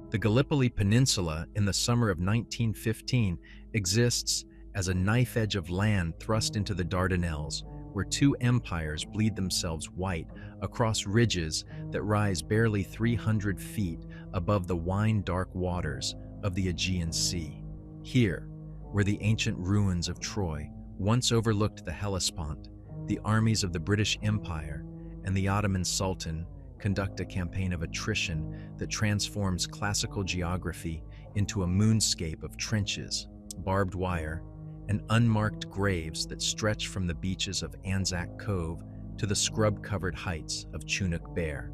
The Gallipoli Peninsula in the summer of 1915 exists as a knife edge of land thrust into the Dardanelles, where two empires bleed themselves white across ridges that rise barely 300 feet above the wine-dark waters of the Aegean Sea. Here, where the ancient ruins of Troy once overlooked the Hellespont, the armies of the British Empire and the Ottoman Sultan conduct a campaign of attrition that transforms classical geography into a moonscape of trenches, barbed wire, and unmarked graves that stretch from the beaches of Anzac Cove to the scrub-covered heights of Chunuk Bair.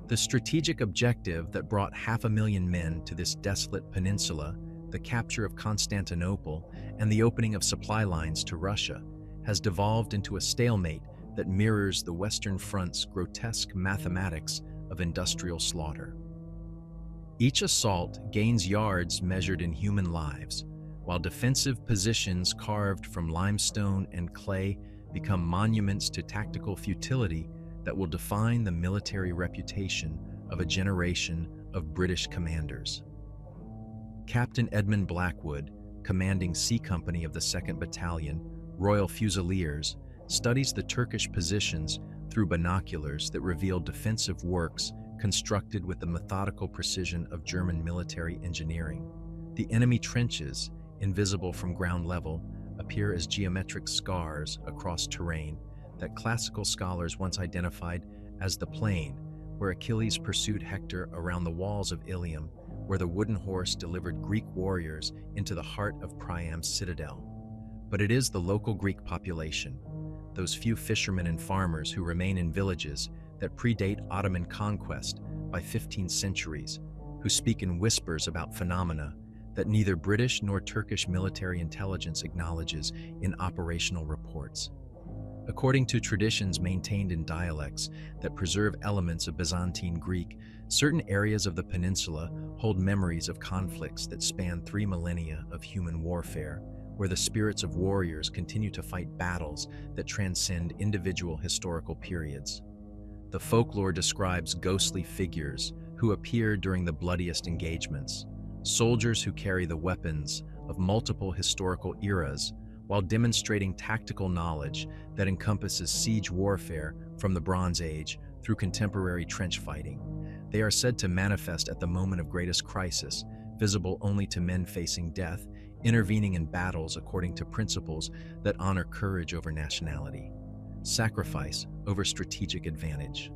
The strategic objective that brought 500,000 men to this desolate peninsula, the capture of Constantinople and the opening of supply lines to Russia, has devolved into a stalemate that mirrors the Western Front's grotesque mathematics of industrial slaughter. Each assault gains yards measured in human lives, while defensive positions carved from limestone and clay become monuments to tactical futility that will define the military reputation of a generation of British commanders. Captain Edmund Blackwood, commanding C Company of the 2nd Battalion, Royal Fusiliers, studies the Turkish positions through binoculars that reveal defensive works constructed with the methodical precision of German military engineering. The enemy trenches, invisible from ground level, appear as geometric scars across terrain that classical scholars once identified as the plain where Achilles pursued Hector around the walls of Ilium, where the wooden horse delivered Greek warriors into the heart of Priam's citadel. But it is the local Greek population, those few fishermen and farmers who remain in villages that predate Ottoman conquest by 15 centuries, who speak in whispers about phenomena that neither British nor Turkish military intelligence acknowledges in operational reports. According to traditions maintained in dialects that preserve elements of Byzantine Greek, certain areas of the peninsula hold memories of conflicts that span 3 millennia of human warfare, where the spirits of warriors continue to fight battles that transcend individual historical periods. The folklore describes ghostly figures who appear during the bloodiest engagements, soldiers who carry the weapons of multiple historical eras while demonstrating tactical knowledge that encompasses siege warfare from the Bronze Age through contemporary trench fighting. They are said to manifest at the moment of greatest crisis, visible only to men facing death, intervening in battles according to principles that honor courage over nationality, sacrifice over strategic advantage.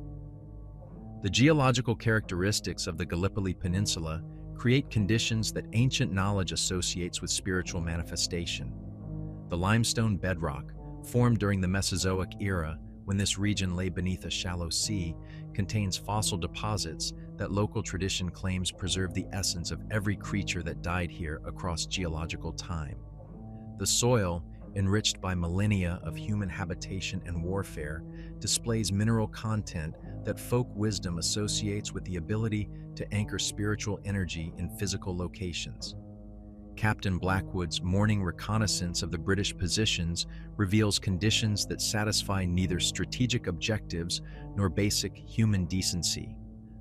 The geological characteristics of the Gallipoli Peninsula create conditions that ancient knowledge associates with spiritual manifestation. The limestone bedrock, formed during the Mesozoic era when this region lay beneath a shallow sea, contains fossil deposits that local tradition claims preserve the essence of every creature that died here across geological time. The soil, enriched by millennia of human habitation and warfare, displays mineral content that folk wisdom associates with the ability to anchor spiritual energy in physical locations. Captain Blackwood's morning reconnaissance of the British positions reveals conditions that satisfy neither strategic objectives nor basic human decency.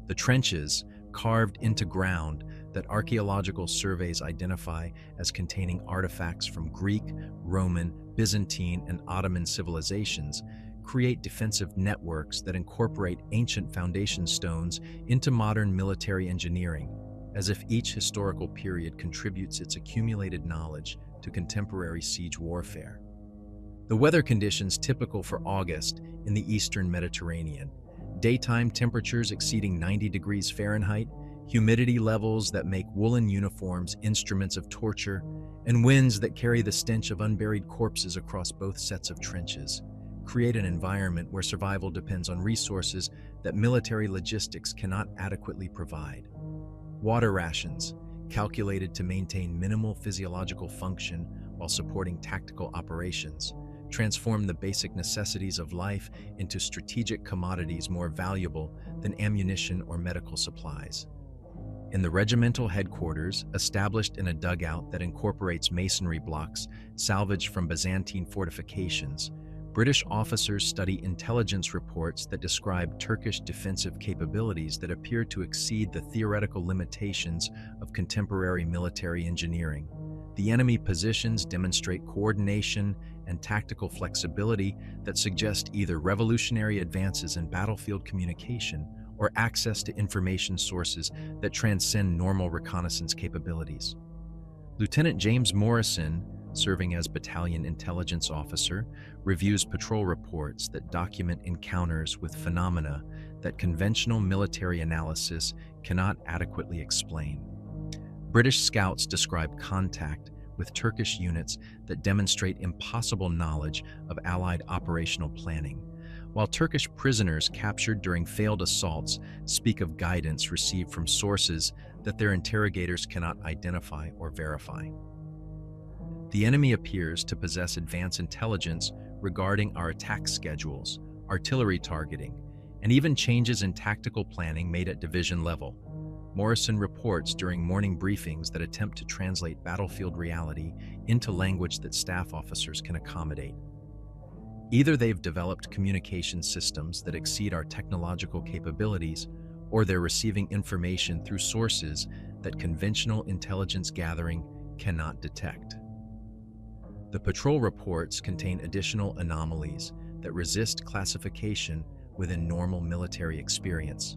The trenches, carved into ground that archaeological surveys identify as containing artifacts from Greek, Roman, Byzantine, and Ottoman civilizations, create defensive networks that incorporate ancient foundation stones into modern military engineering, as if each historical period contributes its accumulated knowledge to contemporary siege warfare. The weather conditions typical for August in the eastern Mediterranean, daytime temperatures exceeding 90 degrees Fahrenheit, humidity levels that make woolen uniforms instruments of torture, and winds that carry the stench of unburied corpses across both sets of trenches, create an environment where survival depends on resources that military logistics cannot adequately provide. Water rations, calculated to maintain minimal physiological function while supporting tactical operations, transform the basic necessities of life into strategic commodities more valuable than ammunition or medical supplies. In the regimental headquarters, established in a dugout that incorporates masonry blocks salvaged from Byzantine fortifications, British officers study intelligence reports that describe Turkish defensive capabilities that appear to exceed the theoretical limitations of contemporary military engineering. The enemy positions demonstrate coordination and tactical flexibility that suggest either revolutionary advances in battlefield communication or access to information sources that transcend normal reconnaissance capabilities. Lieutenant James Morrison, serving as battalion intelligence officer, reviews patrol reports that document encounters with phenomena that conventional military analysis cannot adequately explain. British scouts describe contact with Turkish units that demonstrate impossible knowledge of Allied operational planning, while Turkish prisoners captured during failed assaults speak of guidance received from sources that their interrogators cannot identify or verify. The enemy appears to possess advanced intelligence regarding our attack schedules, artillery targeting, and even changes in tactical planning made at division level. Morrison reports during morning briefings that attempt to translate battlefield reality into language that staff officers can accommodate. Either they've developed communication systems that exceed our technological capabilities, or they're receiving information through sources that conventional intelligence gathering cannot detect. The patrol reports contain additional anomalies that resist classification within normal military experience.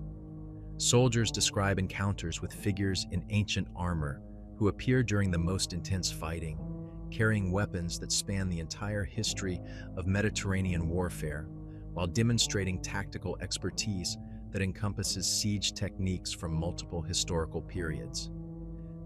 Soldiers describe encounters with figures in ancient armor who appear during the most intense fighting, carrying weapons that span the entire history of Mediterranean warfare, while demonstrating tactical expertise that encompasses siege techniques from multiple historical periods.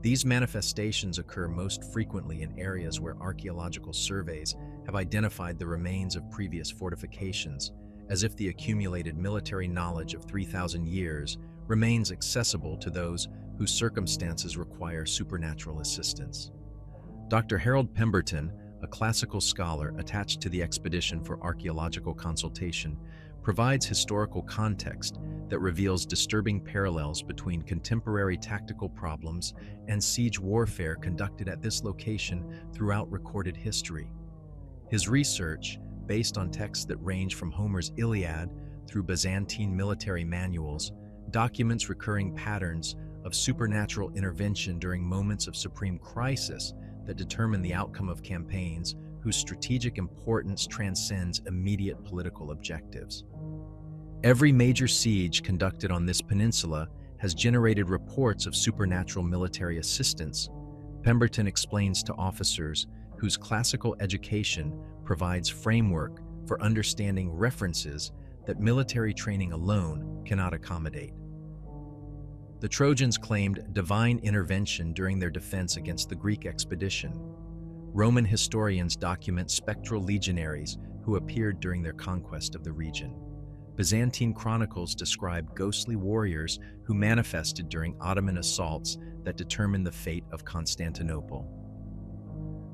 These manifestations occur most frequently in areas where archaeological surveys have identified the remains of previous fortifications, as if the accumulated military knowledge of 3,000 years remains accessible to those whose circumstances require supernatural assistance. Dr. Harold Pemberton, a classical scholar attached to the expedition for archaeological consultation, provides historical context that reveals disturbing parallels between contemporary tactical problems and siege warfare conducted at this location throughout recorded history. His research, based on texts that range from Homer's Iliad through Byzantine military manuals, documents recurring patterns of supernatural intervention during moments of supreme crisis that determine the outcome of campaigns whose strategic importance transcends immediate political objectives. Every major siege conducted on this peninsula has generated reports of supernatural military assistance. Pemberton explains to officers whose classical education provides framework for understanding references that military training alone cannot accommodate. The Trojans claimed divine intervention during their defense against the Greek expedition. Roman historians document spectral legionaries who appeared during their conquest of the region. Byzantine chronicles describe ghostly warriors who manifested during Ottoman assaults that determined the fate of Constantinople.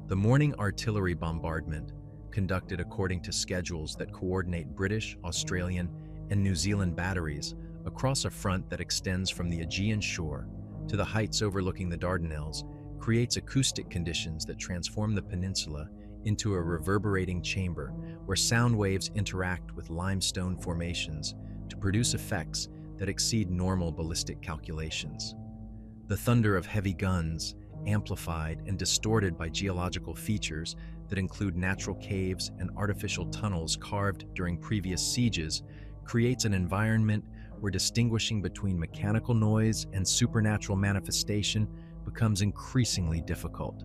The morning artillery bombardment, conducted according to schedules that coordinate British, Australian, and New Zealand batteries across a front that extends from the Aegean shore to the heights overlooking the Dardanelles, creates acoustic conditions that transform the peninsula into a reverberating chamber where sound waves interact with limestone formations to produce effects that exceed normal ballistic calculations. The thunder of heavy guns, amplified and distorted by geological features that include natural caves and artificial tunnels carved during previous sieges, creates an environment where distinguishing between mechanical noise and supernatural manifestation becomes increasingly difficult.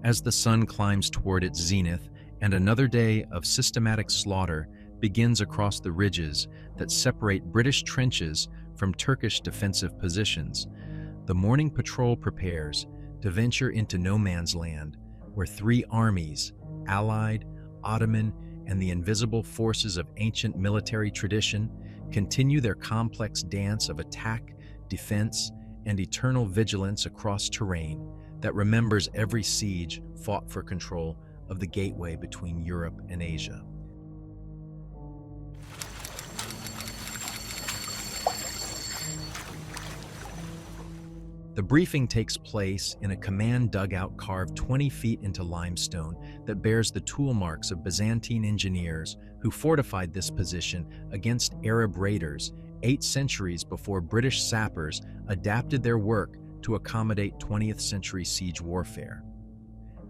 As the sun climbs toward its zenith and another day of systematic slaughter begins across the ridges that separate British trenches from Turkish defensive positions, the morning patrol prepares to venture into no man's land, where three armies, Allied, Ottoman, and the invisible forces of ancient military tradition, continue their complex dance of attack, defense, and eternal vigilance across terrain that remembers every siege fought for control of the gateway between Europe and Asia. The The briefing takes place in a command dugout carved 20 feet into limestone that bears the tool marks of Byzantine engineers who fortified this position against Arab raiders 8 centuries before British sappers adapted their work to accommodate 20th century siege warfare.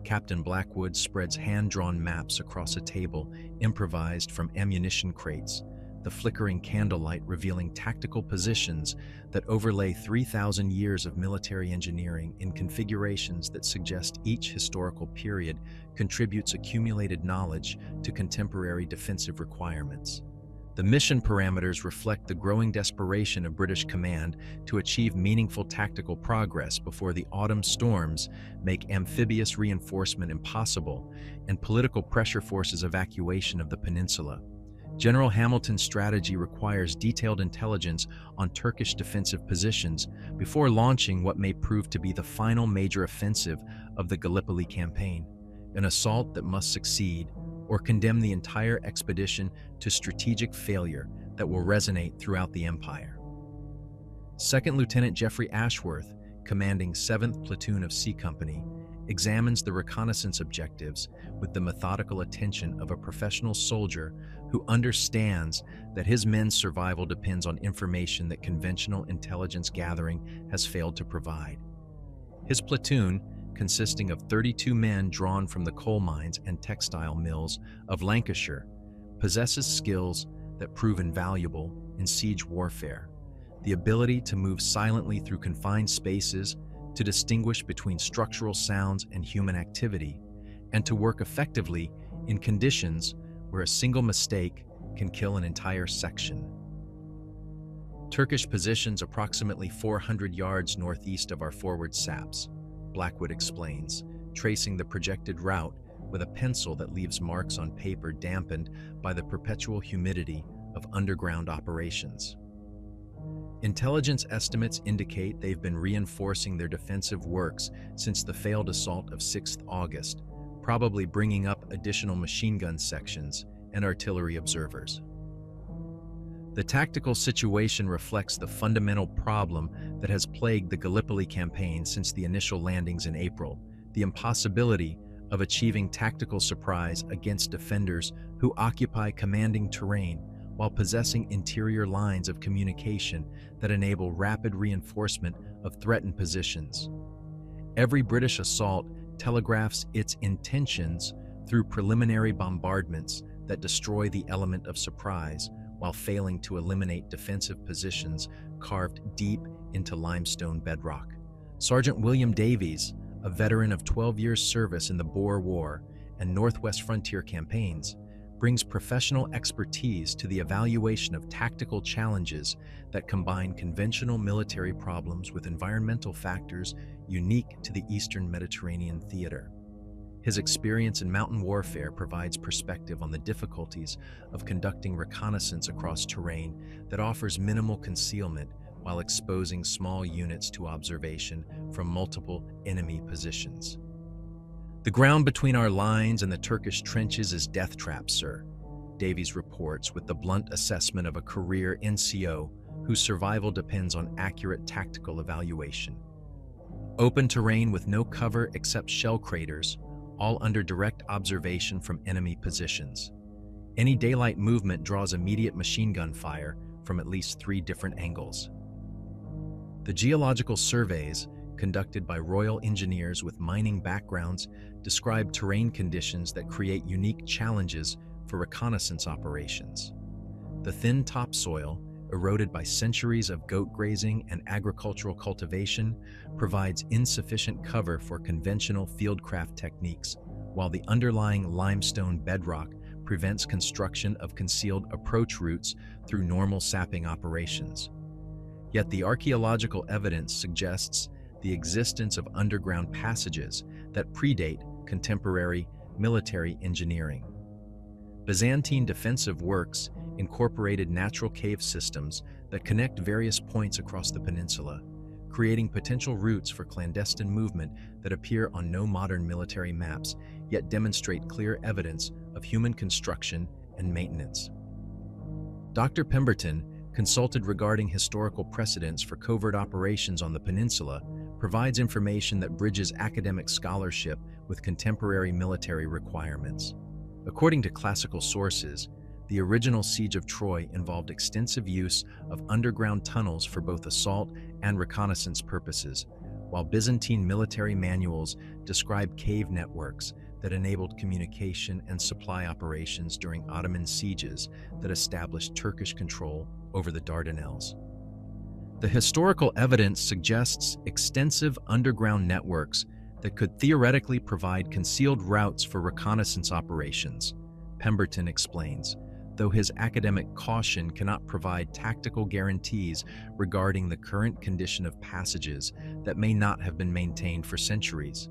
Captain Blackwood spreads hand-drawn maps across a table improvised from ammunition crates, the flickering candlelight revealing tactical positions that overlay 3,000 years of military engineering in configurations that suggest each historical period contributes accumulated knowledge to contemporary defensive requirements. The mission parameters reflect the growing desperation of British command to achieve meaningful tactical progress before the autumn storms make amphibious reinforcement impossible and political pressure forces evacuation of the peninsula. General Hamilton's strategy requires detailed intelligence on Turkish defensive positions before launching what may prove to be the final major offensive of the Gallipoli campaign, an assault that must succeed or condemn the entire expedition to strategic failure that will resonate throughout the empire. Second Lieutenant Geoffrey Ashworth, commanding 7th Platoon of C Company, examines the reconnaissance objectives with the methodical attention of a professional soldier who understands that his men's survival depends on information that conventional intelligence gathering has failed to provide. His platoon, consisting of 32 men drawn from the coal mines and textile mills of Lancashire, possesses skills that prove invaluable in siege warfare: the ability to move silently through confined spaces, to distinguish between structural sounds and human activity, and to work effectively in conditions where a single mistake can kill an entire section. Turkish positions approximately 400 yards northeast of our forward saps, Blackwood explains, tracing the projected route with a pencil that leaves marks on paper dampened by the perpetual humidity of underground operations. Intelligence estimates indicate they've been reinforcing their defensive works since the failed assault of 6th August, probably bringing up additional machine gun sections and artillery observers. The tactical situation reflects the fundamental problem that has plagued the Gallipoli campaign since the initial landings in April: the impossibility of achieving tactical surprise against defenders who occupy commanding terrain while possessing interior lines of communication that enable rapid reinforcement of threatened positions. Every British assault telegraphs its intentions through preliminary bombardments that destroy the element of surprise while failing to eliminate defensive positions carved deep into limestone bedrock. Sergeant William Davies, a veteran of 12 years' service in the Boer War and Northwest Frontier campaigns, brings professional expertise to the evaluation of tactical challenges that combine conventional military problems with environmental factors unique to the Eastern Mediterranean theater. His experience in mountain warfare provides perspective on the difficulties of conducting reconnaissance across terrain that offers minimal concealment while exposing small units to observation from multiple enemy positions. "The ground between our lines and the Turkish trenches is death trap, sir," Davies reports with the blunt assessment of a career NCO whose survival depends on accurate tactical evaluation. Open terrain with no cover except shell craters, all under direct observation from enemy positions. Any daylight movement draws immediate machine gun fire from at least 3 different angles. The geological surveys, conducted by Royal Engineers with mining backgrounds, describe terrain conditions that create unique challenges for reconnaissance operations. The thin topsoil, eroded by centuries of goat grazing and agricultural cultivation, provides insufficient cover for conventional fieldcraft techniques, while the underlying limestone bedrock prevents construction of concealed approach routes through normal sapping operations. Yet the archaeological evidence suggests the existence of underground passages that predate contemporary military engineering. Byzantine defensive works incorporated natural cave systems that connect various points across the peninsula, creating potential routes for clandestine movement that appear on no modern military maps, yet demonstrate clear evidence of human construction and maintenance. Dr. Pemberton, consulted regarding historical precedents for covert operations on the peninsula, provides information that bridges academic scholarship with contemporary military requirements. According to classical sources, the original siege of Troy involved extensive use of underground tunnels for both assault and reconnaissance purposes, while Byzantine military manuals describe cave networks that enabled communication and supply operations during Ottoman sieges that established Turkish control over the Dardanelles. The historical evidence suggests extensive underground networks that could theoretically provide concealed routes for reconnaissance operations, Pemberton explains, though his academic caution cannot provide tactical guarantees regarding the current condition of passages that may not have been maintained for centuries.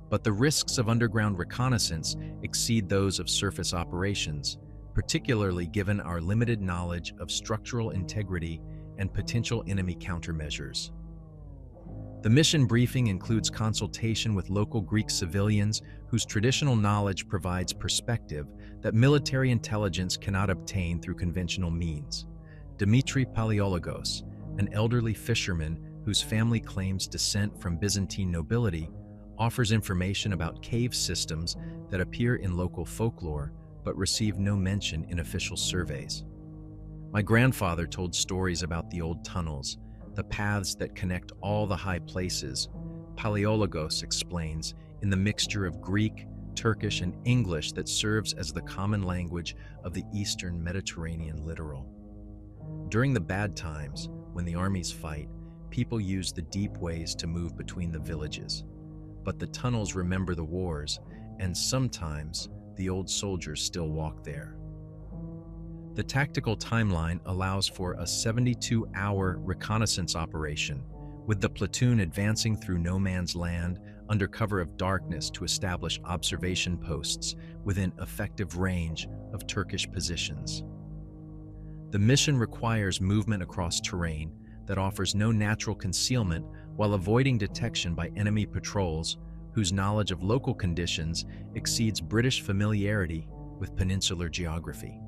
But the risks of underground reconnaissance exceed those of surface operations, particularly given our limited knowledge of structural integrity and potential enemy countermeasures. The mission briefing includes consultation with local Greek civilians whose traditional knowledge provides perspective that military intelligence cannot obtain through conventional means. Dimitri Palaiologos, an elderly fisherman whose family claims descent from Byzantine nobility, offers information about cave systems that appear in local folklore but receive no mention in official surveys. My grandfather told stories about the old tunnels, the paths that connect all the high places, Palaiologos explains, in the mixture of Greek, Turkish, and English that serves as the common language of the Eastern Mediterranean littoral. During the bad times, when the armies fight, people use the deep ways to move between the villages. But the tunnels remember the wars, and sometimes the old soldiers still walk there. The tactical timeline allows for a 72-hour reconnaissance operation, with the platoon advancing through no man's land under cover of darkness to establish observation posts within effective range of Turkish positions. The mission requires movement across terrain that offers no natural concealment while avoiding detection by enemy patrols whose knowledge of local conditions exceeds British familiarity with peninsular geography.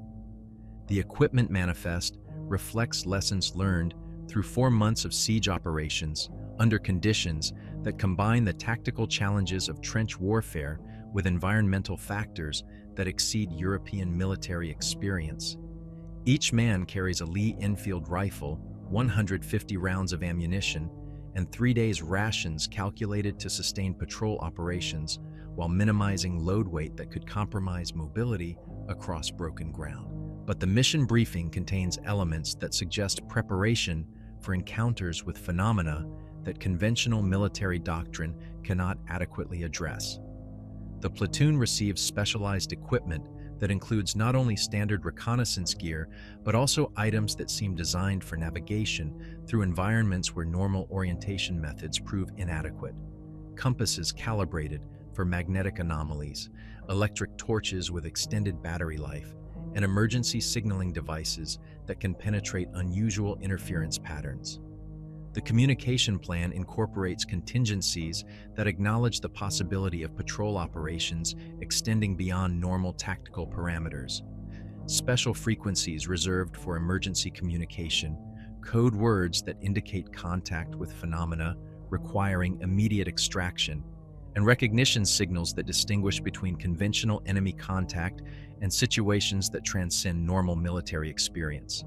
The equipment manifest reflects lessons learned through 4 months of siege operations under conditions that combine the tactical challenges of trench warfare with environmental factors that exceed European military experience. Each man carries a Lee Enfield rifle, 150 rounds of ammunition, and 3 days' rations calculated to sustain patrol operations while minimizing load weight that could compromise mobility across broken ground. But the mission briefing contains elements that suggest preparation for encounters with phenomena that conventional military doctrine cannot adequately address. The platoon receives specialized equipment that includes not only standard reconnaissance gear, but also items that seem designed for navigation through environments where normal orientation methods prove inadequate. Compasses calibrated for magnetic anomalies, electric torches with extended battery life, and emergency signaling devices that can penetrate unusual interference patterns. The communication plan incorporates contingencies that acknowledge the possibility of patrol operations extending beyond normal tactical parameters. Special frequencies reserved for emergency communication, code words that indicate contact with phenomena requiring immediate extraction, and recognition signals that distinguish between conventional enemy contact and situations that transcend normal military experience.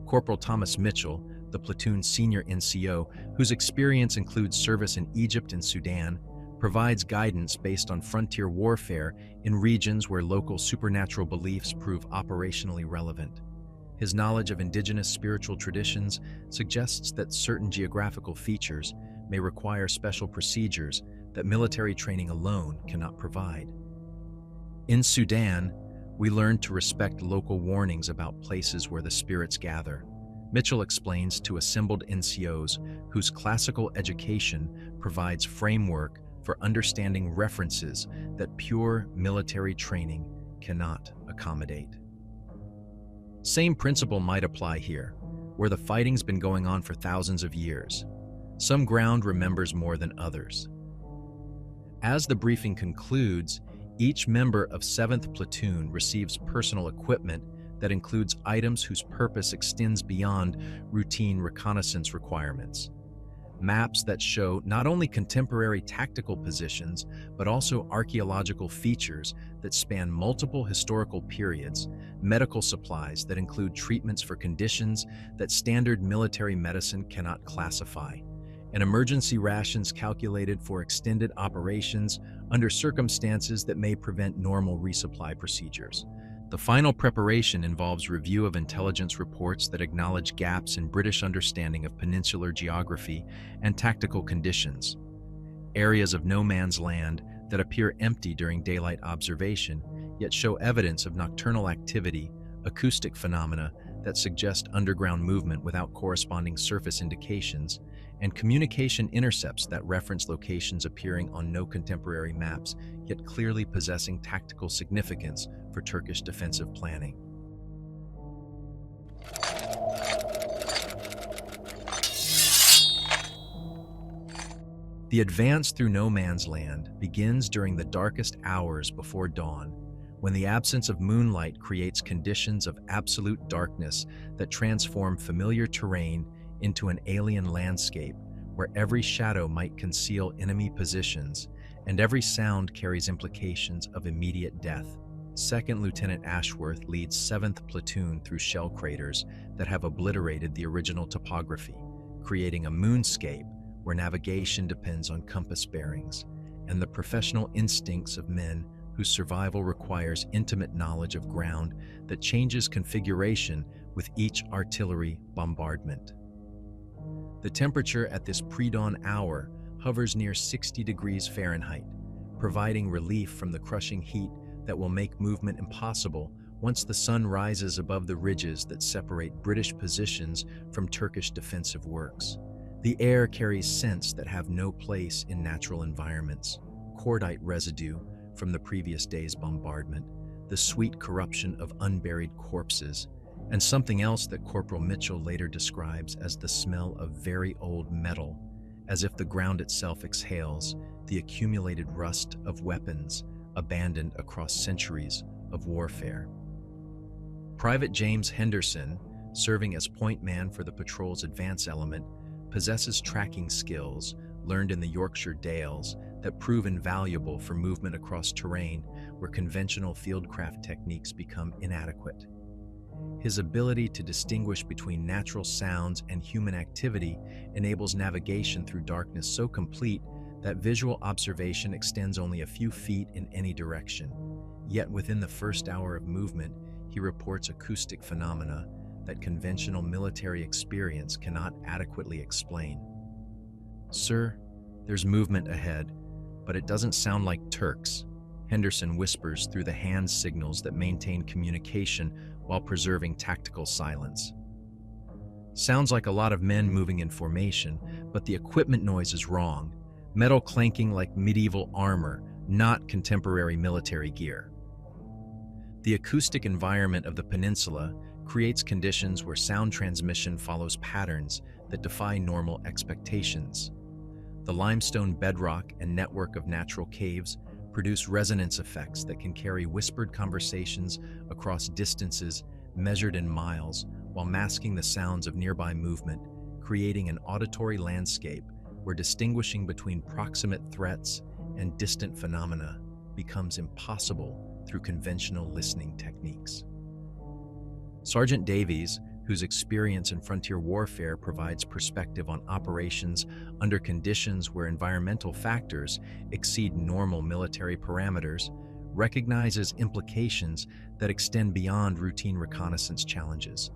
Corporal Thomas Mitchell, the platoon's senior NCO, whose experience includes service in Egypt and Sudan, provides guidance based on frontier warfare in regions where local supernatural beliefs prove operationally relevant. His knowledge of indigenous spiritual traditions suggests that certain geographical features may require special procedures that military training alone cannot provide. In Sudan, we learned to respect local warnings about places where the spirits gather. Mitchell explains to assembled NCOs whose classical education provides framework for understanding references that pure military training cannot accommodate. Same principle might apply here, where the fighting's been going on for thousands of years. Some ground remembers more than others. As the briefing concludes, each member of 7th Platoon receives personal equipment that includes items whose purpose extends beyond routine reconnaissance requirements. Maps that show not only contemporary tactical positions, but also archaeological features that span multiple historical periods, medical supplies that include treatments for conditions that standard military medicine cannot classify, and emergency rations calculated for extended operations under circumstances that may prevent normal resupply procedures. The final preparation involves review of intelligence reports that acknowledge gaps in British understanding of peninsular geography and tactical conditions. Areas of no man's land that appear empty during daylight observation, yet show evidence of nocturnal activity, acoustic phenomena that suggest underground movement without corresponding surface indications, and communication intercepts that reference locations appearing on no contemporary maps, yet clearly possessing tactical significance for Turkish defensive planning. The advance through no man's land begins during the darkest hours before dawn, when the absence of moonlight creates conditions of absolute darkness that transform familiar terrain into an alien landscape where every shadow might conceal enemy positions and every sound carries implications of immediate death. Second Lieutenant Ashworth leads 7th Platoon through shell craters that have obliterated the original topography, creating a moonscape where navigation depends on compass bearings and the professional instincts of men whose survival requires intimate knowledge of ground that changes configuration with each artillery bombardment. The temperature at this pre-dawn hour hovers near 60 degrees Fahrenheit, providing relief from the crushing heat that will make movement impossible once the sun rises above the ridges that separate British positions from Turkish defensive works. The air carries scents that have no place in natural environments: cordite residue from the previous day's bombardment, the sweet corruption of unburied corpses, and something else that Corporal Mitchell later describes as the smell of very old metal, as if the ground itself exhales the accumulated rust of weapons abandoned across centuries of warfare. Private James Henderson, serving as point man for the patrol's advance element, possesses tracking skills learned in the Yorkshire Dales that prove invaluable for movement across terrain where conventional fieldcraft techniques become inadequate. His ability to distinguish between natural sounds and human activity enables navigation through darkness so complete that visual observation extends only a few feet in any direction. Yet within the first hour of movement, he reports acoustic phenomena that conventional military experience cannot adequately explain. "Sir, there's movement ahead, but it doesn't sound like Turks," Henderson whispers through the hand signals that maintain communication while preserving tactical silence. "Sounds like a lot of men moving in formation, but the equipment noise is wrong. Metal clanking like medieval armor, not contemporary military gear." The acoustic environment of the peninsula creates conditions where sound transmission follows patterns that defy normal expectations. The limestone bedrock and network of natural caves produce resonance effects that can carry whispered conversations across distances measured in miles while masking the sounds of nearby movement, creating an auditory landscape where distinguishing between proximate threats and distant phenomena becomes impossible through conventional listening techniques. Sergeant Davies, whose experience in frontier warfare provides perspective on operations under conditions where environmental factors exceed normal military parameters, recognizes implications that extend beyond routine reconnaissance challenges.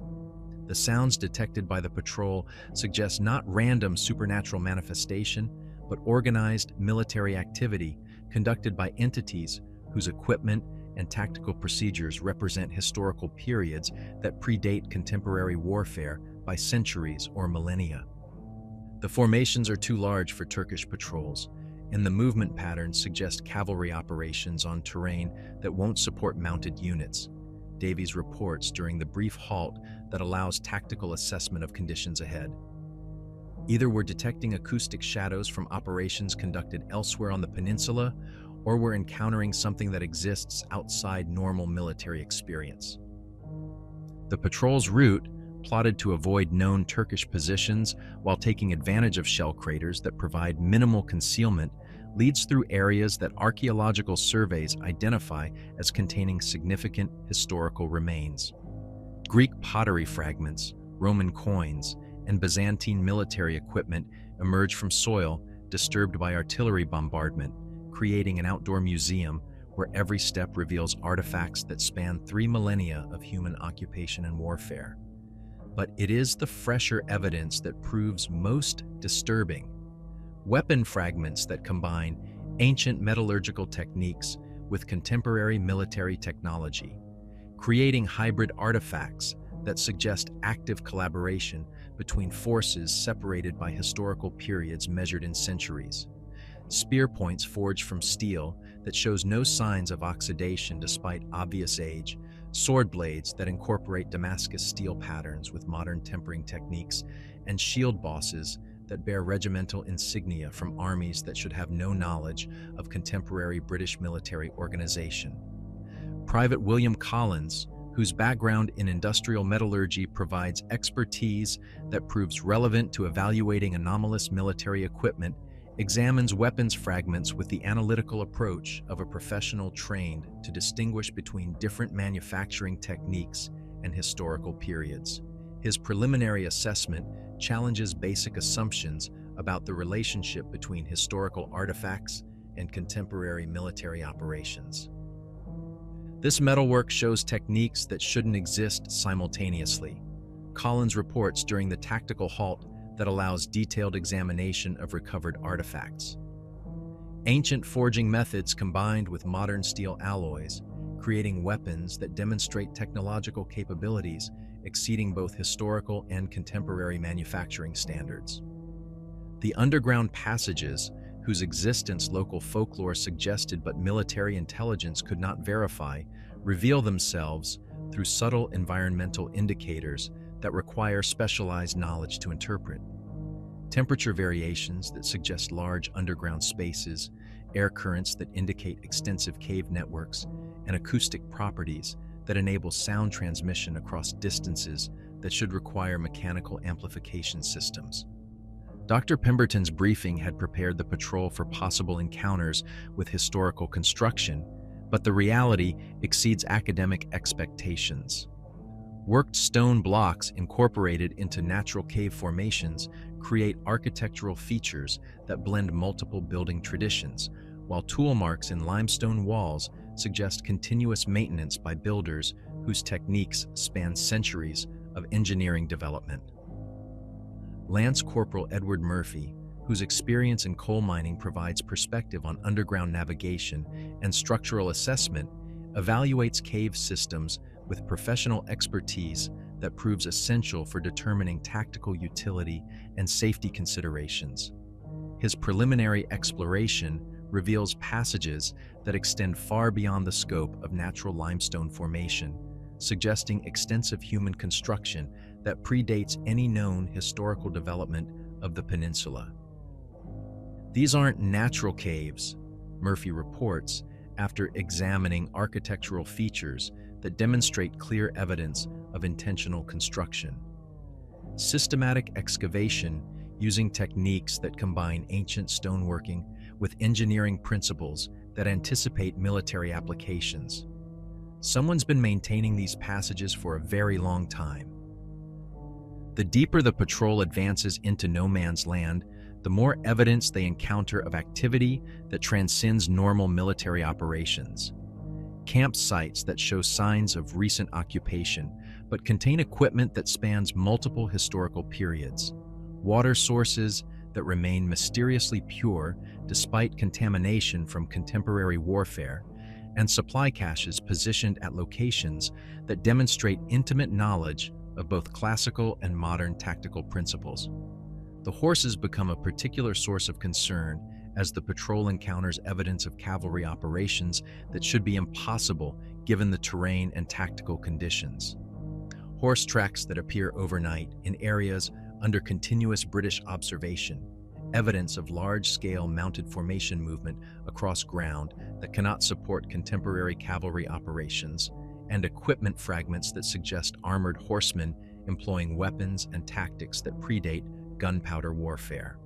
The sounds detected by the patrol suggest not random supernatural manifestation, but organized military activity conducted by entities whose equipment and tactical procedures represent historical periods that predate contemporary warfare by centuries or millennia. The formations are too large for Turkish patrols, and the movement patterns suggest cavalry operations on terrain that won't support mounted units, Davies reports during the brief halt that allows tactical assessment of conditions ahead. Either we're detecting acoustic shadows from operations conducted elsewhere on the peninsula, or we're encountering something that exists outside normal military experience. The patrol's route, plotted to avoid known Turkish positions while taking advantage of shell craters that provide minimal concealment, leads through areas that archaeological surveys identify as containing significant historical remains. Greek pottery fragments, Roman coins, and Byzantine military equipment emerge from soil disturbed by artillery bombardment, creating an outdoor museum where every step reveals artifacts that span 3 millennia of human occupation and warfare. But it is the fresher evidence that proves most disturbing. Weapon fragments that combine ancient metallurgical techniques with contemporary military technology, creating hybrid artifacts that suggest active collaboration between forces separated by historical periods measured in centuries. Spear points forged from steel that shows no signs of oxidation despite obvious age, sword blades that incorporate Damascus steel patterns with modern tempering techniques, and shield bosses that bear regimental insignia from armies that should have no knowledge of contemporary British military organization. Private William Collins, whose background in industrial metallurgy provides expertise that proves relevant to evaluating anomalous military equipment, examines weapons fragments with the analytical approach of a professional trained to distinguish between different manufacturing techniques and historical periods. His preliminary assessment challenges basic assumptions about the relationship between historical artifacts and contemporary military operations. This metalwork shows techniques that shouldn't exist simultaneously. Collins reports during the tactical halt that allows detailed examination of recovered artifacts. Ancient forging methods combined with modern steel alloys, creating weapons that demonstrate technological capabilities exceeding both historical and contemporary manufacturing standards. The underground passages, whose existence local folklore suggested but military intelligence could not verify, reveal themselves through subtle environmental indicators that require specialized knowledge to interpret. Temperature variations that suggest large underground spaces, air currents that indicate extensive cave networks, and acoustic properties that enable sound transmission across distances that should require mechanical amplification systems. Dr. Pemberton's briefing had prepared the patrol for possible encounters with historical construction, but the reality exceeds academic expectations. Worked stone blocks incorporated into natural cave formations create architectural features that blend multiple building traditions, while tool marks in limestone walls suggest continuous maintenance by builders whose techniques span centuries of engineering development. Lance Corporal Edward Murphy, whose experience in coal mining provides perspective on underground navigation and structural assessment, evaluates cave systems with professional expertise that proves essential for determining tactical utility and safety considerations. His preliminary exploration reveals passages that extend far beyond the scope of natural limestone formation, suggesting extensive human construction that predates any known historical development of the peninsula. These aren't natural caves, Murphy reports, after examining architectural features that demonstrate clear evidence of intentional construction. Systematic excavation using techniques that combine ancient stoneworking with engineering principles that anticipate military applications. Someone's been maintaining these passages for a very long time. The deeper the patrol advances into no man's land, the more evidence they encounter of activity that transcends normal military operations. Campsites that show signs of recent occupation, but contain equipment that spans multiple historical periods. Water sources that remain mysteriously pure despite contamination from contemporary warfare, and supply caches positioned at locations that demonstrate intimate knowledge of both classical and modern tactical principles. The horses become a particular source of concern as the patrol encounters evidence of cavalry operations that should be impossible given the terrain and tactical conditions. Horse tracks that appear overnight in areas under continuous British observation, evidence of large-scale mounted formation movement across ground that cannot support contemporary cavalry operations, and equipment fragments that suggest armored horsemen employing weapons and tactics that predate gunpowder warfare.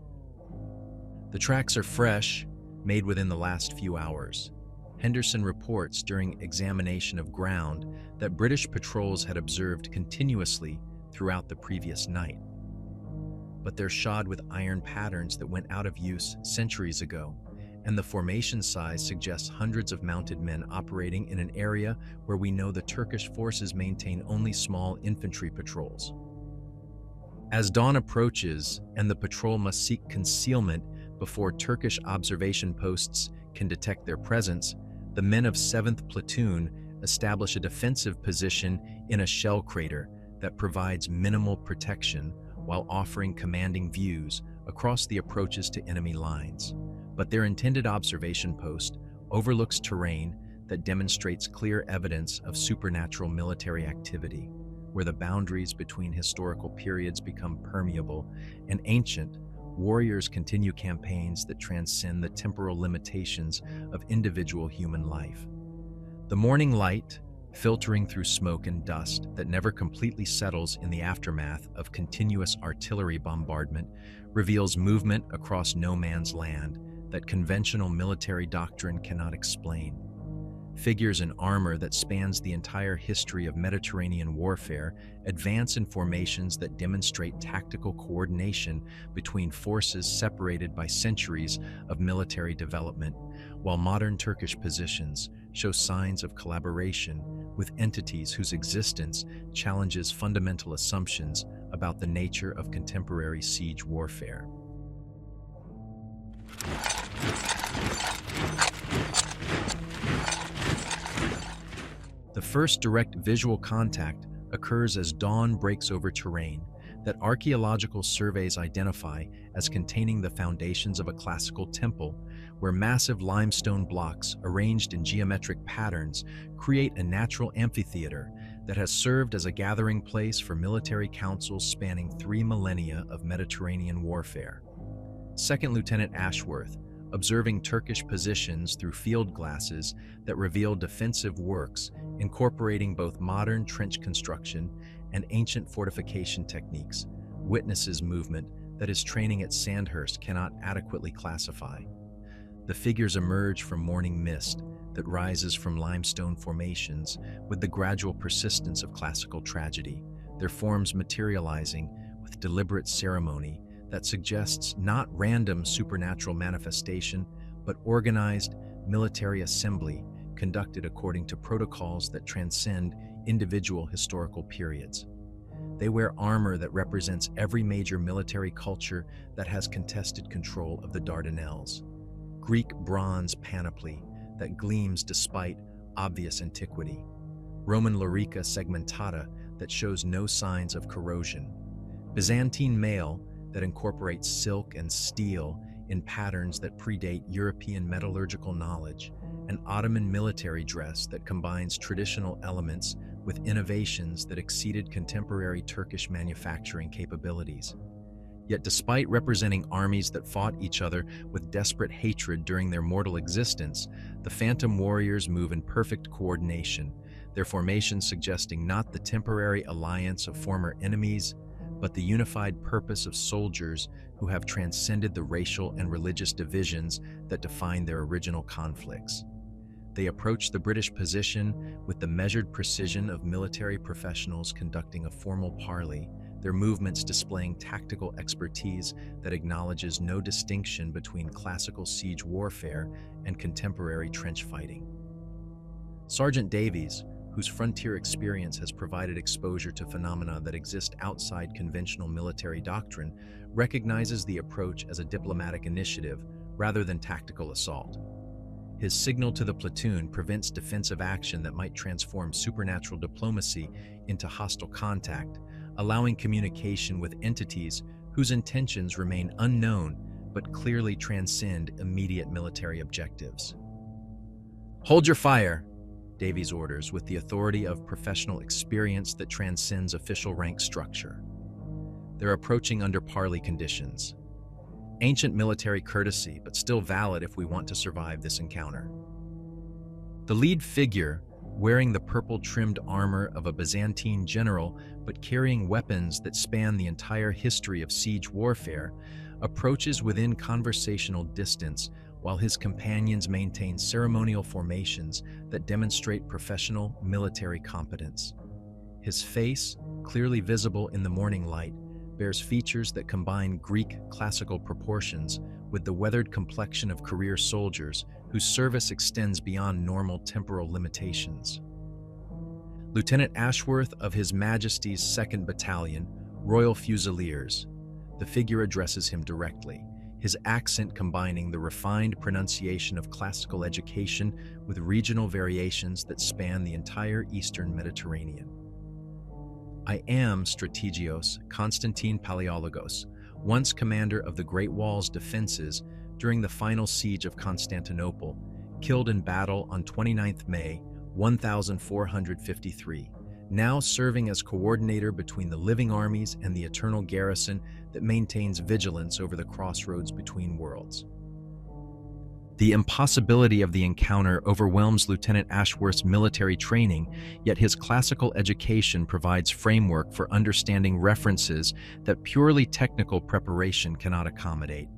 The tracks are fresh, made within the last few hours. Henderson reports during examination of ground that British patrols had observed continuously throughout the previous night. But they're shod with iron patterns that went out of use centuries ago, and the formation size suggests hundreds of mounted men operating in an area where we know the Turkish forces maintain only small infantry patrols. As dawn approaches and the patrol must seek concealment before Turkish observation posts can detect their presence, the men of 7th Platoon establish a defensive position in a shell crater that provides minimal protection while offering commanding views across the approaches to enemy lines. But their intended observation post overlooks terrain that demonstrates clear evidence of supernatural military activity, where the boundaries between historical periods become permeable and ancient. Warriors continue campaigns that transcend the temporal limitations of individual human life. The morning light, filtering through smoke and dust that never completely settles in the aftermath of continuous artillery bombardment, reveals movement across no man's land that conventional military doctrine cannot explain. Figures in armor that spans the entire history of Mediterranean warfare advance in formations that demonstrate tactical coordination between forces separated by centuries of military development, while modern Turkish positions show signs of collaboration with entities whose existence challenges fundamental assumptions about the nature of contemporary siege warfare. The first direct visual contact occurs as dawn breaks over terrain that archaeological surveys identify as containing the foundations of a classical temple, where massive limestone blocks arranged in geometric patterns create a natural amphitheater that has served as a gathering place for military councils spanning 3 millennia of Mediterranean warfare. Second Lieutenant Ashworth, observing Turkish positions through field glasses that reveal defensive works incorporating both modern trench construction and ancient fortification techniques, witnesses movement that his training at Sandhurst cannot adequately classify. The figures emerge from morning mist that rises from limestone formations with the gradual persistence of classical tragedy, their forms materializing with deliberate ceremony that suggests not random supernatural manifestation, but organized military assembly conducted according to protocols that transcend individual historical periods. They wear armor that represents every major military culture that has contested control of the Dardanelles. Greek bronze panoply that gleams despite obvious antiquity. Roman lorica segmentata that shows no signs of corrosion. Byzantine mail that incorporates silk and steel in patterns that predate European metallurgical knowledge, and Ottoman military dress that combines traditional elements with innovations that exceeded contemporary Turkish manufacturing capabilities. Yet despite representing armies that fought each other with desperate hatred during their mortal existence, the Phantom Warriors move in perfect coordination, their formation suggesting not the temporary alliance of former enemies, but the unified purpose of soldiers who have transcended the racial and religious divisions that define their original conflicts. They approach the British position with the measured precision of military professionals conducting a formal parley, their movements displaying tactical expertise that acknowledges no distinction between classical siege warfare and contemporary trench fighting. Sergeant Davies, whose frontier experience has provided exposure to phenomena that exist outside conventional military doctrine, recognizes the approach as a diplomatic initiative rather than tactical assault. His signal to the platoon prevents defensive action that might transform supernatural diplomacy into hostile contact, allowing communication with entities whose intentions remain unknown but clearly transcend immediate military objectives. "Hold your fire," Davies orders with the authority of professional experience that transcends official rank structure. They're approaching under parley conditions. Ancient military courtesy, but still valid if we want to survive this encounter. The lead figure, wearing the purple-trimmed armor of a Byzantine general but carrying weapons that span the entire history of siege warfare, approaches within conversational distance while his companions maintain ceremonial formations that demonstrate professional military competence. His face, clearly visible in the morning light, bears features that combine Greek classical proportions with the weathered complexion of career soldiers whose service extends beyond normal temporal limitations. Lieutenant Ashworth of His Majesty's 2nd Battalion, Royal Fusiliers. The figure addresses him directly, his accent combining the refined pronunciation of classical education with regional variations that span the entire Eastern Mediterranean. I am Strategios Konstantin Palaiologos, once commander of the Great Wall's defenses during the final siege of Constantinople, killed in battle on 29th May 1453, now serving as coordinator between the living armies and the eternal garrison that maintains vigilance over the crossroads between worlds. The impossibility of the encounter overwhelms Lieutenant Ashworth's military training, yet his classical education provides framework for understanding references that purely technical preparation cannot accommodate.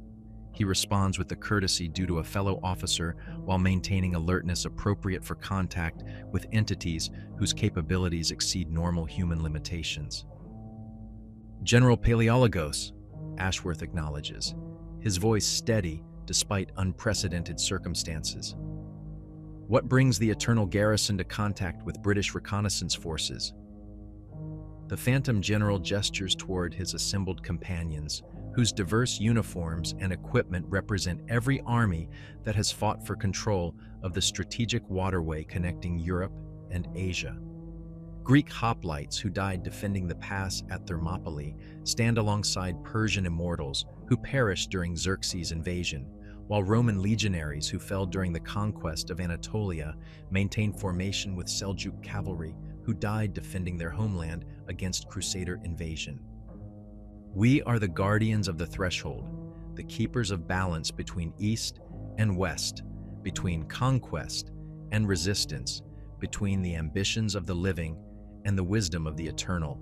He responds with the courtesy due to a fellow officer while maintaining alertness appropriate for contact with entities whose capabilities exceed normal human limitations. General Palaiologos, Ashworth acknowledges, his voice steady despite unprecedented circumstances. What brings the Eternal Garrison to contact with British reconnaissance forces? The Phantom General gestures toward his assembled companions, whose diverse uniforms and equipment represent every army that has fought for control of the strategic waterway connecting Europe and Asia. Greek hoplites who died defending the pass at Thermopylae stand alongside Persian immortals who perished during Xerxes' invasion, while Roman legionaries who fell during the conquest of Anatolia maintain formation with Seljuk cavalry who died defending their homeland against Crusader invasion. We are the guardians of the threshold, the keepers of balance between East and West, between conquest and resistance, between the ambitions of the living and the wisdom of the eternal,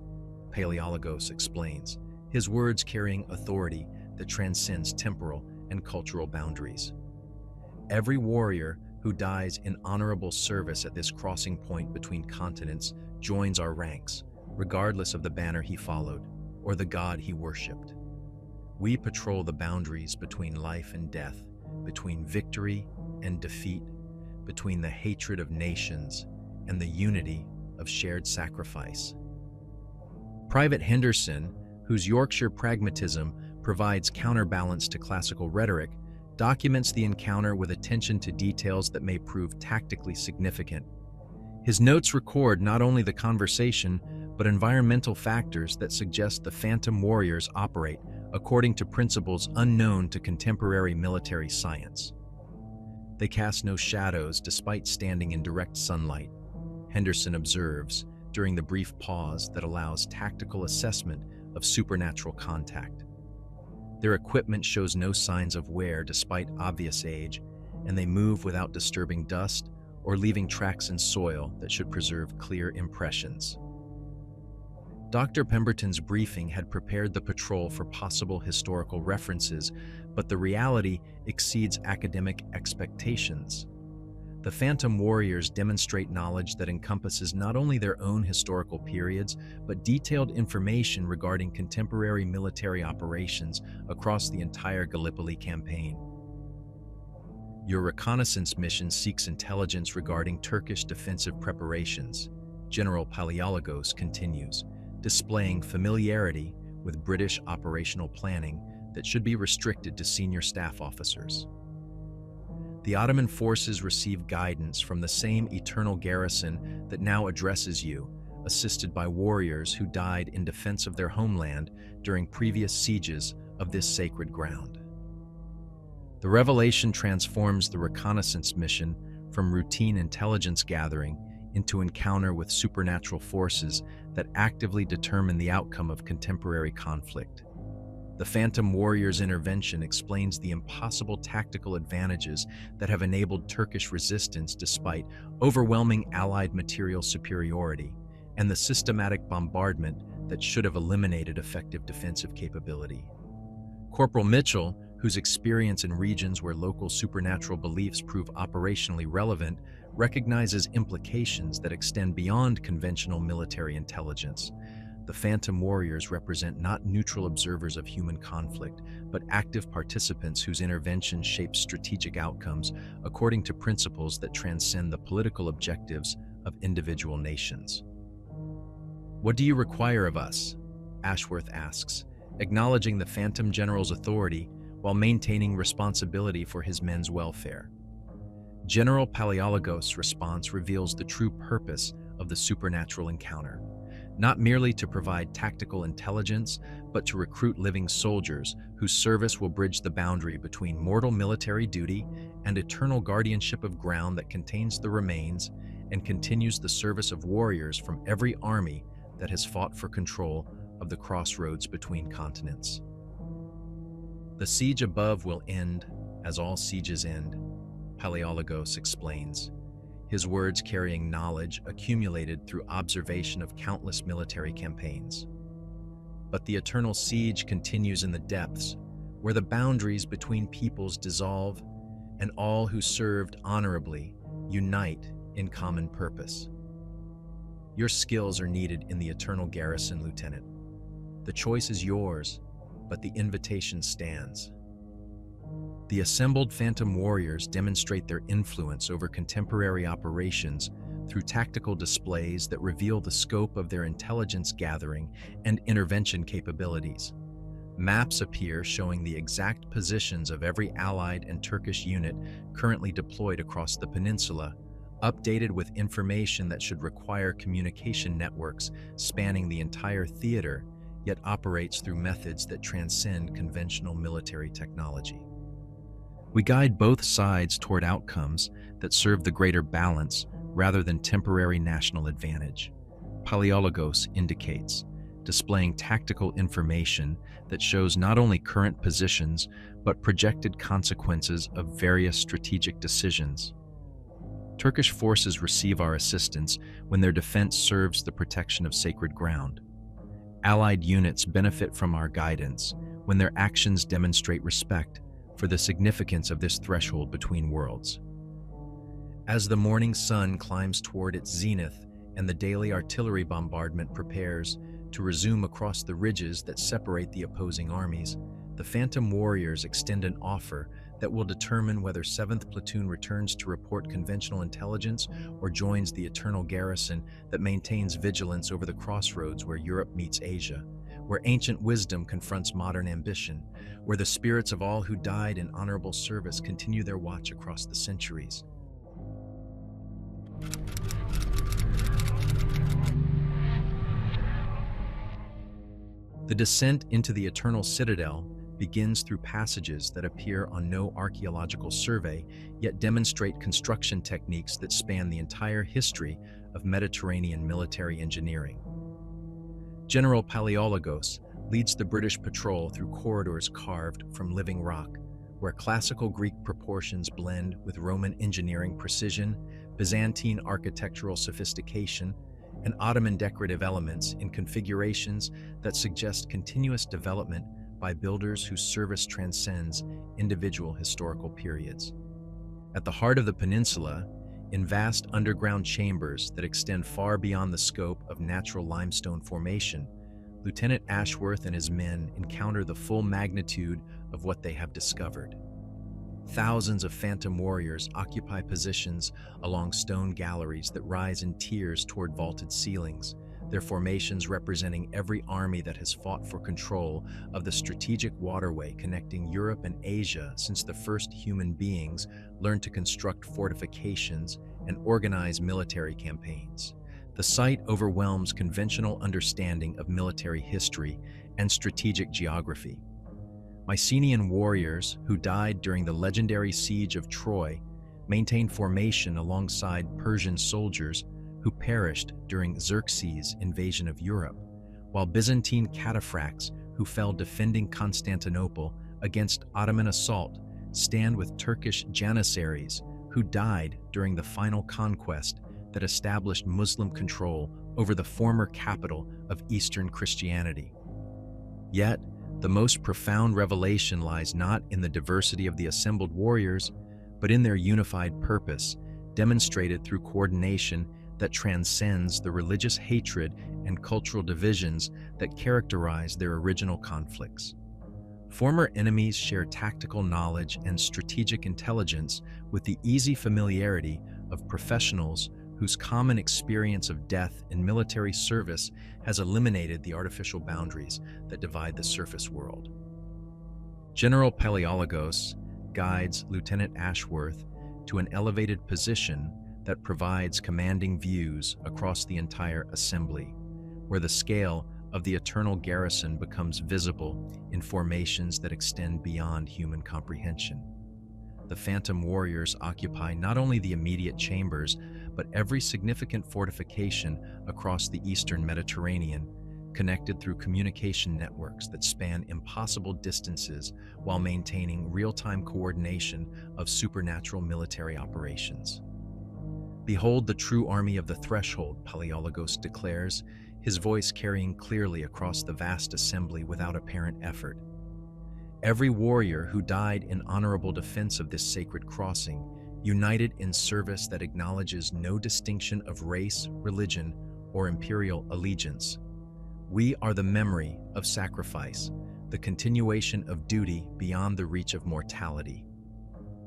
Palaiologos explains, his words carrying authority that transcends temporal and cultural boundaries. Every warrior who dies in honorable service at this crossing point between continents joins our ranks, regardless of the banner he followed or the god he worshipped. We patrol the boundaries between life and death, between victory and defeat, between the hatred of nations and the unity of shared sacrifice. Private Henderson, whose Yorkshire pragmatism provides counterbalance to classical rhetoric, documents the encounter with attention to details that may prove tactically significant. His notes record not only the conversation, but environmental factors that suggest the Phantom Warriors operate according to principles unknown to contemporary military science. They cast no shadows despite standing in direct sunlight, Henderson observes during the brief pause that allows tactical assessment of supernatural contact. Their equipment shows no signs of wear despite obvious age, and they move without disturbing dust or leaving tracks in soil that should preserve clear impressions. Dr. Pemberton's briefing had prepared the patrol for possible historical references, but the reality exceeds academic expectations. The Phantom Warriors demonstrate knowledge that encompasses not only their own historical periods, but detailed information regarding contemporary military operations across the entire Gallipoli campaign. Your reconnaissance mission seeks intelligence regarding Turkish defensive preparations, General Palaiologos continues, displaying familiarity with British operational planning that should be restricted to senior staff officers. The Ottoman forces receive guidance from the same eternal garrison that now addresses you, assisted by warriors who died in defense of their homeland during previous sieges of this sacred ground. The revelation transforms the reconnaissance mission from routine intelligence gathering into encounter with supernatural forces that actively determine the outcome of contemporary conflict. The Phantom Warriors' intervention explains the impossible tactical advantages that have enabled Turkish resistance despite overwhelming Allied material superiority and the systematic bombardment that should have eliminated effective defensive capability. Corporal Mitchell, whose experience in regions where local supernatural beliefs prove operationally relevant, recognizes implications that extend beyond conventional military intelligence. The Phantom Warriors represent not neutral observers of human conflict, but active participants whose intervention shapes strategic outcomes according to principles that transcend the political objectives of individual nations. "What do you require of us?" Ashworth asks, acknowledging the Phantom General's authority while maintaining responsibility for his men's welfare. General Paleologos' response reveals the true purpose of the supernatural encounter. Not merely to provide tactical intelligence, but to recruit living soldiers whose service will bridge the boundary between mortal military duty and eternal guardianship of ground that contains the remains and continues the service of warriors from every army that has fought for control of the crossroads between continents. "The siege above will end as all sieges end," Paleologos explains, his words carrying knowledge accumulated through observation of countless military campaigns. But the eternal siege continues in the depths, where the boundaries between peoples dissolve and all who served honorably unite in common purpose. Your skills are needed in the eternal garrison, Lieutenant. The choice is yours, but the invitation stands. The assembled Phantom Warriors demonstrate their influence over contemporary operations through tactical displays that reveal the scope of their intelligence gathering and intervention capabilities. Maps appear showing the exact positions of every Allied and Turkish unit currently deployed across the peninsula, updated with information that should require communication networks spanning the entire theater, yet operates through methods that transcend conventional military technology. We guide both sides toward outcomes that serve the greater balance rather than temporary national advantage, Paleologos indicates, displaying tactical information that shows not only current positions but projected consequences of various strategic decisions. Turkish forces receive our assistance when their defense serves the protection of sacred ground. Allied units benefit from our guidance when their actions demonstrate respect for the significance of this threshold between worlds. As the morning sun climbs toward its zenith and the daily artillery bombardment prepares to resume across the ridges that separate the opposing armies, the Phantom Warriors extend an offer that will determine whether 7th Platoon returns to report conventional intelligence or joins the eternal garrison that maintains vigilance over the crossroads where Europe meets Asia, where ancient wisdom confronts modern ambition, where the spirits of all who died in honorable service continue their watch across the centuries. The descent into the Eternal Citadel begins through passages that appear on no archaeological survey, yet demonstrate construction techniques that span the entire history of Mediterranean military engineering. General Paleologos leads the British patrol through corridors carved from living rock, where classical Greek proportions blend with Roman engineering precision, Byzantine architectural sophistication, and Ottoman decorative elements in configurations that suggest continuous development by builders whose service transcends individual historical periods. At the heart of the peninsula, in vast underground chambers that extend far beyond the scope of natural limestone formation, Lieutenant Ashworth and his men encounter the full magnitude of what they have discovered. Thousands of Phantom Warriors occupy positions along stone galleries that rise in tiers toward vaulted ceilings, their formations representing every army that has fought for control of the strategic waterway connecting Europe and Asia since the first human beings learned to construct fortifications and organize military campaigns. The site overwhelms conventional understanding of military history and strategic geography. Mycenaean warriors who died during the legendary siege of Troy maintained formation alongside Persian soldiers who perished during Xerxes' invasion of Europe, while Byzantine cataphracts who fell defending Constantinople against Ottoman assault, stand with Turkish Janissaries, who died during the final conquest that established Muslim control over the former capital of Eastern Christianity. Yet, the most profound revelation lies not in the diversity of the assembled warriors, but in their unified purpose, demonstrated through coordination that transcends the religious hatred and cultural divisions that characterize their original conflicts. Former enemies share tactical knowledge and strategic intelligence with the easy familiarity of professionals whose common experience of death in military service has eliminated the artificial boundaries that divide the surface world. General Palaiologos guides Lieutenant Ashworth to an elevated position that provides commanding views across the entire assembly, where the scale of the eternal garrison becomes visible in formations that extend beyond human comprehension. The Phantom Warriors occupy not only the immediate chambers, but every significant fortification across the eastern Mediterranean, connected through communication networks that span impossible distances while maintaining real-time coordination of supernatural military operations. "Behold the true army of the threshold," Palaiologos declares, his voice carrying clearly across the vast assembly without apparent effort. Every warrior who died in honorable defense of this sacred crossing, united in service that acknowledges no distinction of race, religion, or imperial allegiance. We are the memory of sacrifice, the continuation of duty beyond the reach of mortality.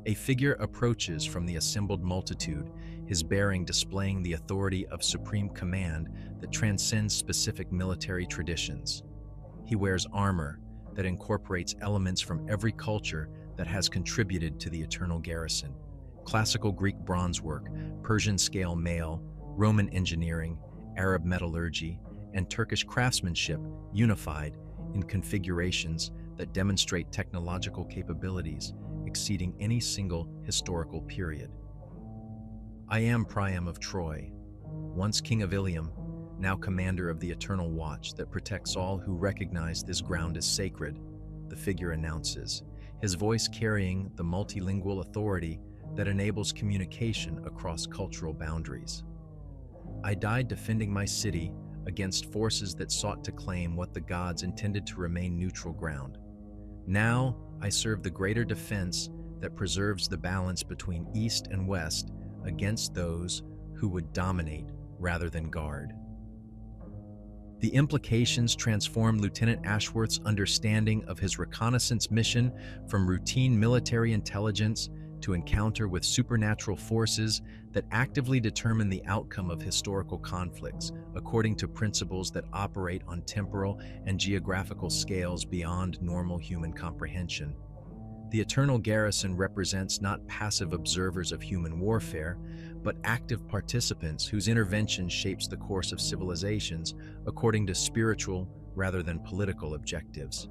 A figure approaches from the assembled multitude, his bearing displaying the authority of supreme command that transcends specific military traditions. He wears armor that incorporates elements from every culture that has contributed to the eternal garrison. Classical Greek bronze work, Persian scale mail, Roman engineering, Arab metallurgy, and Turkish craftsmanship unified in configurations that demonstrate technological capabilities exceeding any single historical period. I am Priam of Troy, once king of Ilium, now commander of the Eternal Watch that protects all who recognize this ground as sacred, the figure announces, his voice carrying the multilingual authority that enables communication across cultural boundaries. I died defending my city against forces that sought to claim what the gods intended to remain neutral ground. Now I serve the greater defense that preserves the balance between East and West against those who would dominate rather than guard. The implications transform Lieutenant Ashworth's understanding of his reconnaissance mission from routine military intelligence to encounter with supernatural forces that actively determine the outcome of historical conflicts, according to principles that operate on temporal and geographical scales beyond normal human comprehension. The Eternal Garrison represents not passive observers of human warfare, but active participants whose intervention shapes the course of civilizations according to spiritual rather than political objectives.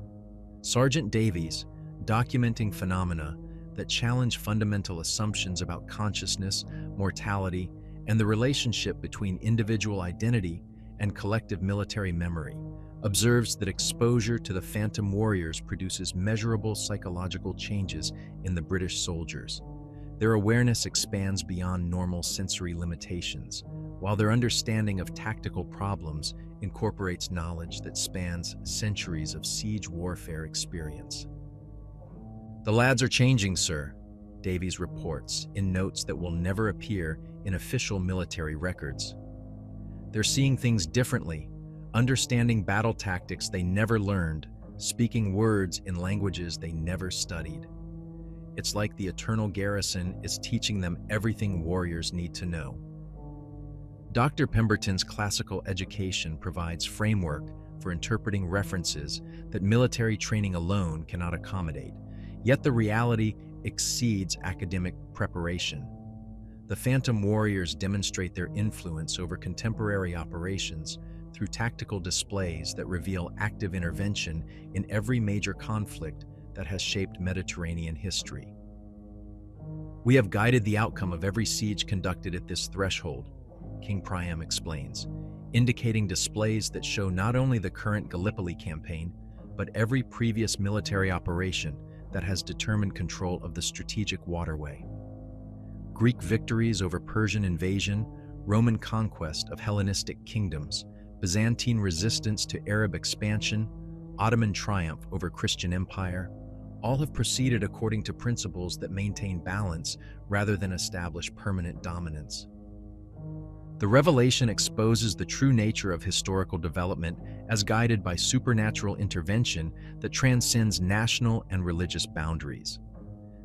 Sergeant Davies, documenting phenomena that challenge fundamental assumptions about consciousness, mortality, and the relationship between individual identity and collective military memory, observes that exposure to the Phantom Warriors produces measurable psychological changes in the British soldiers. Their awareness expands beyond normal sensory limitations, while their understanding of tactical problems incorporates knowledge that spans centuries of siege warfare experience. "The lads are changing, sir," Davies reports in notes that will never appear in official military records. "They're seeing things differently, understanding battle tactics they never learned, speaking words in languages they never studied. It's like the Eternal Garrison is teaching them everything warriors need to know." Dr. Pemberton's classical education provides framework for interpreting references that military training alone cannot accommodate, yet the reality exceeds academic preparation. The Phantom Warriors demonstrate their influence over contemporary operations through tactical displays that reveal active intervention in every major conflict that has shaped Mediterranean history. "We have guided the outcome of every siege conducted at this threshold," King Priam explains, indicating displays that show not only the current Gallipoli campaign, but every previous military operation that has determined control of the strategic waterway. Greek victories over Persian invasion, Roman conquest of Hellenistic kingdoms, Byzantine resistance to Arab expansion, Ottoman triumph over Christian empire, all have proceeded according to principles that maintain balance rather than establish permanent dominance. The revelation exposes the true nature of historical development as guided by supernatural intervention that transcends national and religious boundaries.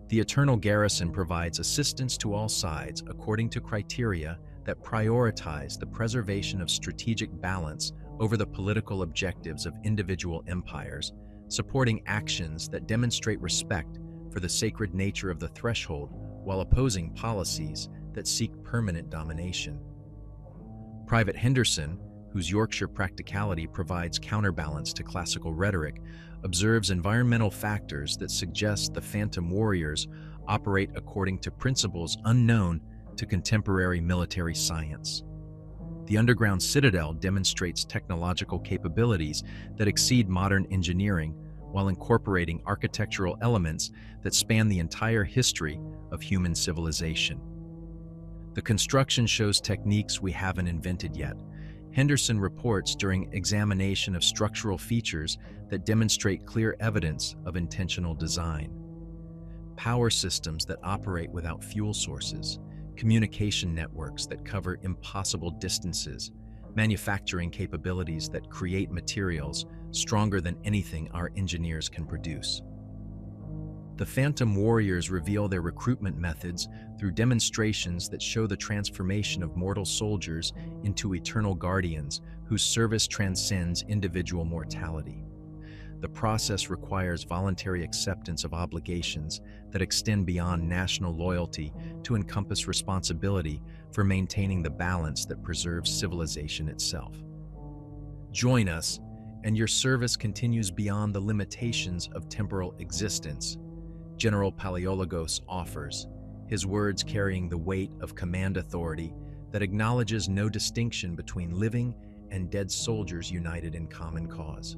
The Eternal Garrison provides assistance to all sides according to criteria that prioritize the preservation of strategic balance over the political objectives of individual empires, supporting actions that demonstrate respect for the sacred nature of the threshold while opposing policies that seek permanent domination. Private Henderson, whose Yorkshire practicality provides counterbalance to classical rhetoric, observes environmental factors that suggest the Phantom Warriors operate according to principles unknown to contemporary military science. The underground citadel demonstrates technological capabilities that exceed modern engineering while incorporating architectural elements that span the entire history of human civilization. The construction shows techniques we haven't invented yet. Henderson reports during examination of structural features that demonstrate clear evidence of intentional design. Power systems that operate without fuel sources, communication networks that cover impossible distances, manufacturing capabilities that create materials stronger than anything our engineers can produce. The Phantom Warriors reveal their recruitment methods through demonstrations that show the transformation of mortal soldiers into eternal guardians whose service transcends individual mortality. The process requires voluntary acceptance of obligations that extend beyond national loyalty to encompass responsibility for maintaining the balance that preserves civilization itself. Join us, and your service continues beyond the limitations of temporal existence, General Paleologos offers, his words carrying the weight of command authority that acknowledges no distinction between living and dead soldiers united in common cause.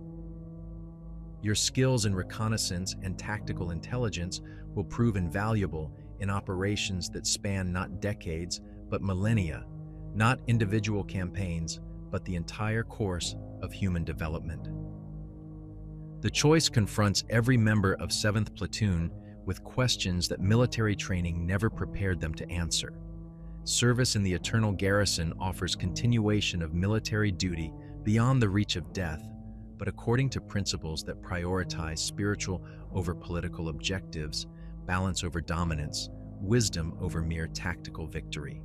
Your skills in reconnaissance and tactical intelligence will prove invaluable in operations that span not decades, but millennia, not individual campaigns, but the entire course of human development. The choice confronts every member of 7th Platoon with questions that military training never prepared them to answer. Service in the Eternal Garrison offers continuation of military duty beyond the reach of death, but according to principles that prioritize spiritual over political objectives, balance over dominance, wisdom over mere tactical victory.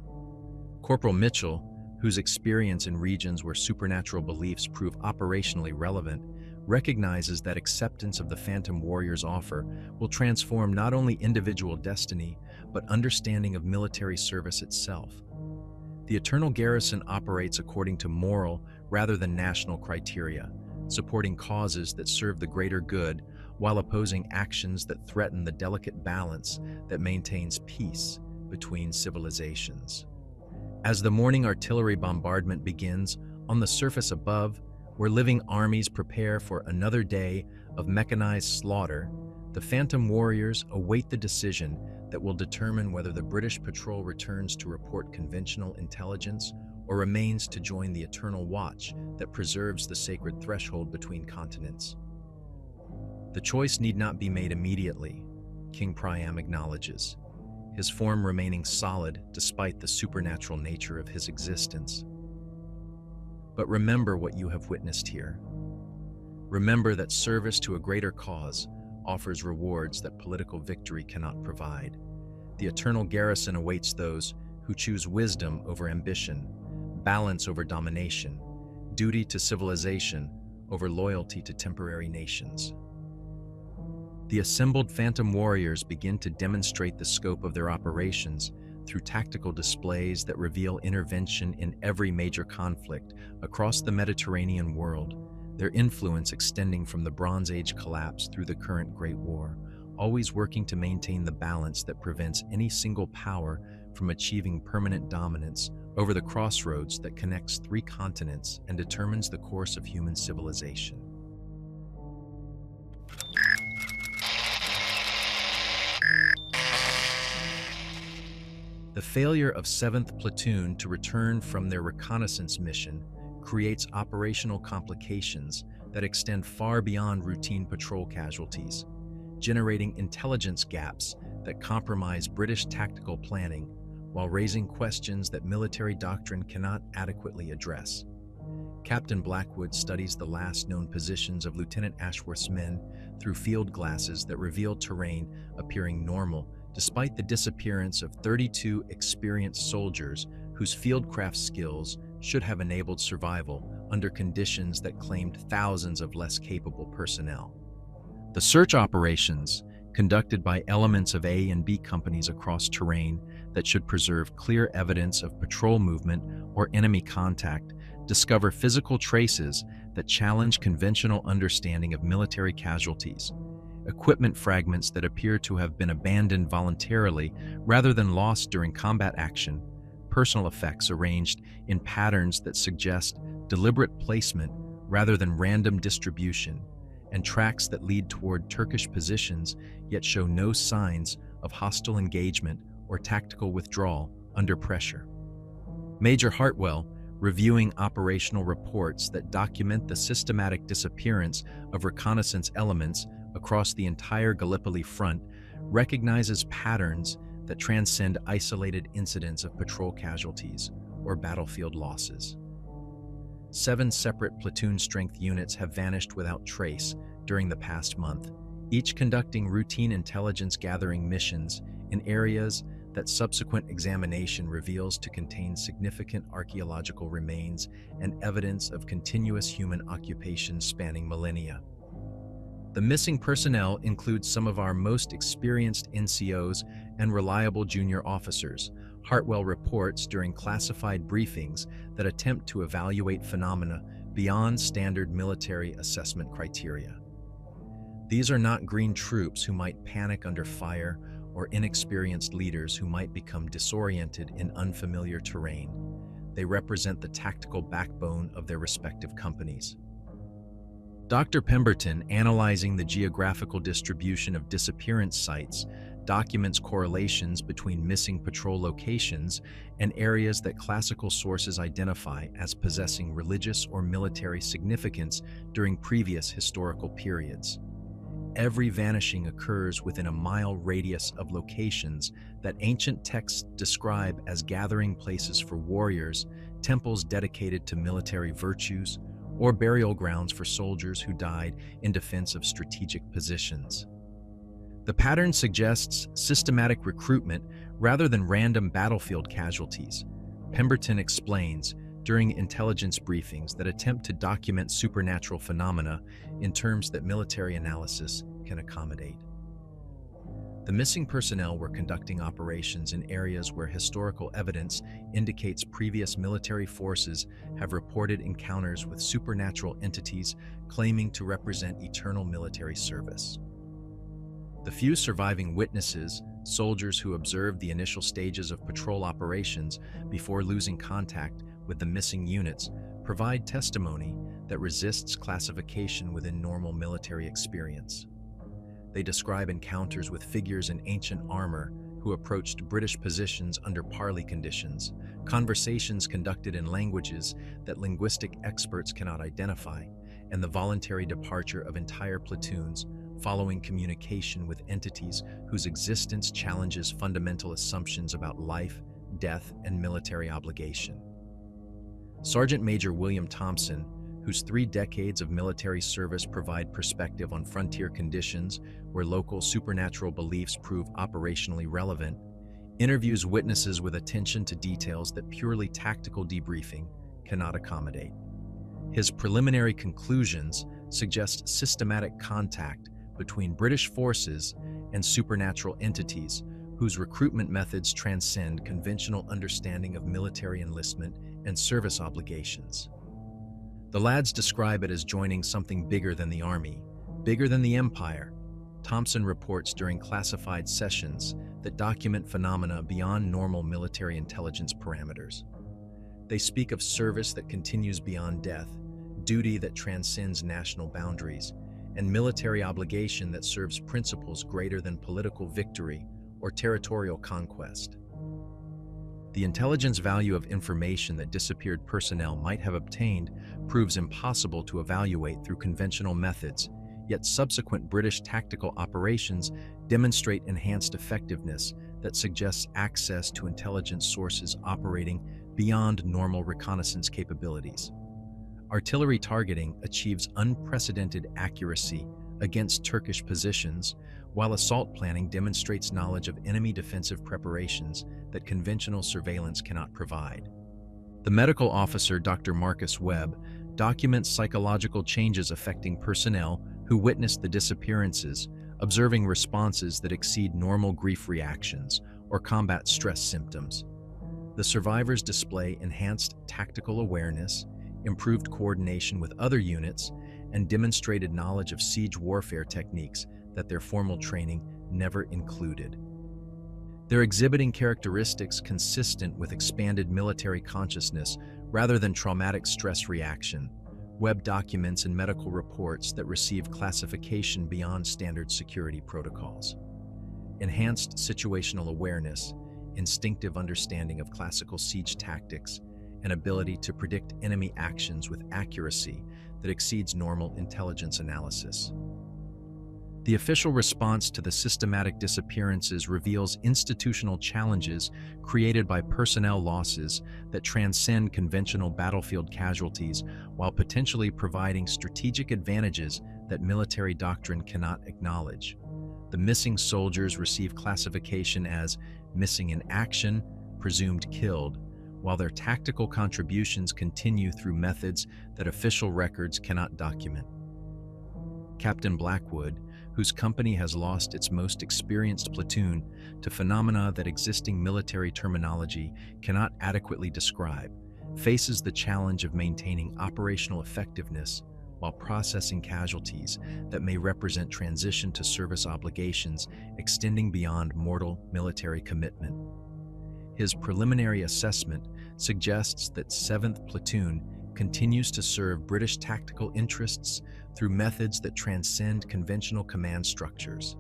Corporal Mitchell, whose experience in regions where supernatural beliefs prove operationally relevant, recognizes that acceptance of the Phantom Warriors' offer will transform not only individual destiny, but understanding of military service itself. The Eternal Garrison operates according to moral rather than national criteria, supporting causes that serve the greater good while opposing actions that threaten the delicate balance that maintains peace between civilizations. As the morning artillery bombardment begins, on the surface above, where living armies prepare for another day of mechanized slaughter, the Phantom Warriors await the decision that will determine whether the British patrol returns to report conventional intelligence or remains to join the Eternal Watch that preserves the sacred threshold between continents. The choice need not be made immediately, King Priam acknowledges, his form remaining solid despite the supernatural nature of his existence. But remember what you have witnessed here. Remember that service to a greater cause offers rewards that political victory cannot provide. The Eternal Garrison awaits those who choose wisdom over ambition, balance over domination, duty to civilization over loyalty to temporary nations. The assembled Phantom Warriors begin to demonstrate the scope of their operations through tactical displays that reveal intervention in every major conflict across the Mediterranean world, their influence extending from the Bronze Age collapse through the current Great War, always working to maintain the balance that prevents any single power from achieving permanent dominance over the crossroads that connects 3 continents and determines the course of human civilization. The failure of 7th Platoon to return from their reconnaissance mission creates operational complications that extend far beyond routine patrol casualties, generating intelligence gaps that compromise British tactical planning while raising questions that military doctrine cannot adequately address. Captain Blackwood studies the last known positions of Lieutenant Ashworth's men through field glasses that reveal terrain appearing normal despite the disappearance of 32 experienced soldiers whose fieldcraft skills should have enabled survival under conditions that claimed thousands of less capable personnel. The search operations, conducted by elements of A and B companies across terrain that should preserve clear evidence of patrol movement or enemy contact, discover physical traces that challenge conventional understanding of military casualties, equipment fragments that appear to have been abandoned voluntarily rather than lost during combat action, personal effects arranged in patterns that suggest deliberate placement rather than random distribution, and tracks that lead toward Turkish positions yet show no signs of hostile engagement or tactical withdrawal under pressure. Major Hartwell, reviewing operational reports that document the systematic disappearance of reconnaissance elements across the entire Gallipoli front, recognizes patterns that transcend isolated incidents of patrol casualties or battlefield losses. 7 separate platoon-strength units have vanished without trace during the past month, each conducting routine intelligence-gathering missions in areas that subsequent examination reveals to contain significant archaeological remains and evidence of continuous human occupation spanning millennia. The missing personnel includes some of our most experienced NCOs and reliable junior officers, Hartwell reports during classified briefings that attempt to evaluate phenomena beyond standard military assessment criteria. These are not green troops who might panic under fire or inexperienced leaders who might become disoriented in unfamiliar terrain. They represent the tactical backbone of their respective companies. Dr. Pemberton, analyzing the geographical distribution of disappearance sites, documents correlations between missing patrol locations and areas that classical sources identify as possessing religious or military significance during previous historical periods. Every vanishing occurs within a mile radius of locations that ancient texts describe as gathering places for warriors, temples dedicated to military virtues, or burial grounds for soldiers who died in defense of strategic positions. The pattern suggests systematic recruitment rather than random battlefield casualties. Pemberton explains during intelligence briefings that attempt to document supernatural phenomena in terms that military analysis can accommodate. The missing personnel were conducting operations in areas where historical evidence indicates previous military forces have reported encounters with supernatural entities claiming to represent eternal military service. The few surviving witnesses, soldiers who observed the initial stages of patrol operations before losing contact with the missing units, provide testimony that resists classification within normal military experience. They describe encounters with figures in ancient armor who approached British positions under parley conditions, conversations conducted in languages that linguistic experts cannot identify, and the voluntary departure of entire platoons following communication with entities whose existence challenges fundamental assumptions about life, death, and military obligation. Sergeant Major William Thompson, whose 3 decades of military service provide perspective on frontier conditions where local supernatural beliefs prove operationally relevant, interviews witnesses with attention to details that purely tactical debriefing cannot accommodate. His preliminary conclusions suggest systematic contact between British forces and supernatural entities whose recruitment methods transcend conventional understanding of military enlistment and service obligations. The lads describe it as joining something bigger than the Army, bigger than the Empire. Thompson reports during classified sessions that document phenomena beyond normal military intelligence parameters. They speak of service that continues beyond death, duty that transcends national boundaries, and military obligation that serves principles greater than political victory or territorial conquest. The intelligence value of information that disappeared personnel might have obtained proves impossible to evaluate through conventional methods, yet subsequent British tactical operations demonstrate enhanced effectiveness that suggests access to intelligence sources operating beyond normal reconnaissance capabilities. Artillery targeting achieves unprecedented accuracy against Turkish positions, while assault planning demonstrates knowledge of enemy defensive preparations that conventional surveillance cannot provide. The medical officer, Dr. Marcus Webb, documents psychological changes affecting personnel who witnessed the disappearances, observing responses that exceed normal grief reactions or combat stress symptoms. The survivors display enhanced tactical awareness, improved coordination with other units, and demonstrated knowledge of siege warfare techniques that their formal training never included. They're exhibiting characteristics consistent with expanded military consciousness rather than traumatic stress reaction. Webb documents and medical reports that receive classification beyond standard security protocols. Enhanced situational awareness, instinctive understanding of classical siege tactics, and ability to predict enemy actions with accuracy that exceeds normal intelligence analysis. The official response to the systematic disappearances reveals institutional challenges created by personnel losses that transcend conventional battlefield casualties while potentially providing strategic advantages that military doctrine cannot acknowledge. The missing soldiers receive classification as missing in action, presumed killed, while their tactical contributions continue through methods that official records cannot document. Captain Blackwood, whose company has lost its most experienced platoon to phenomena that existing military terminology cannot adequately describe, faces the challenge of maintaining operational effectiveness while processing casualties that may represent transition to service obligations extending beyond mortal military commitment. His preliminary assessment suggests that 7th Platoon continues to serve British tactical interests through methods that transcend conventional command structures.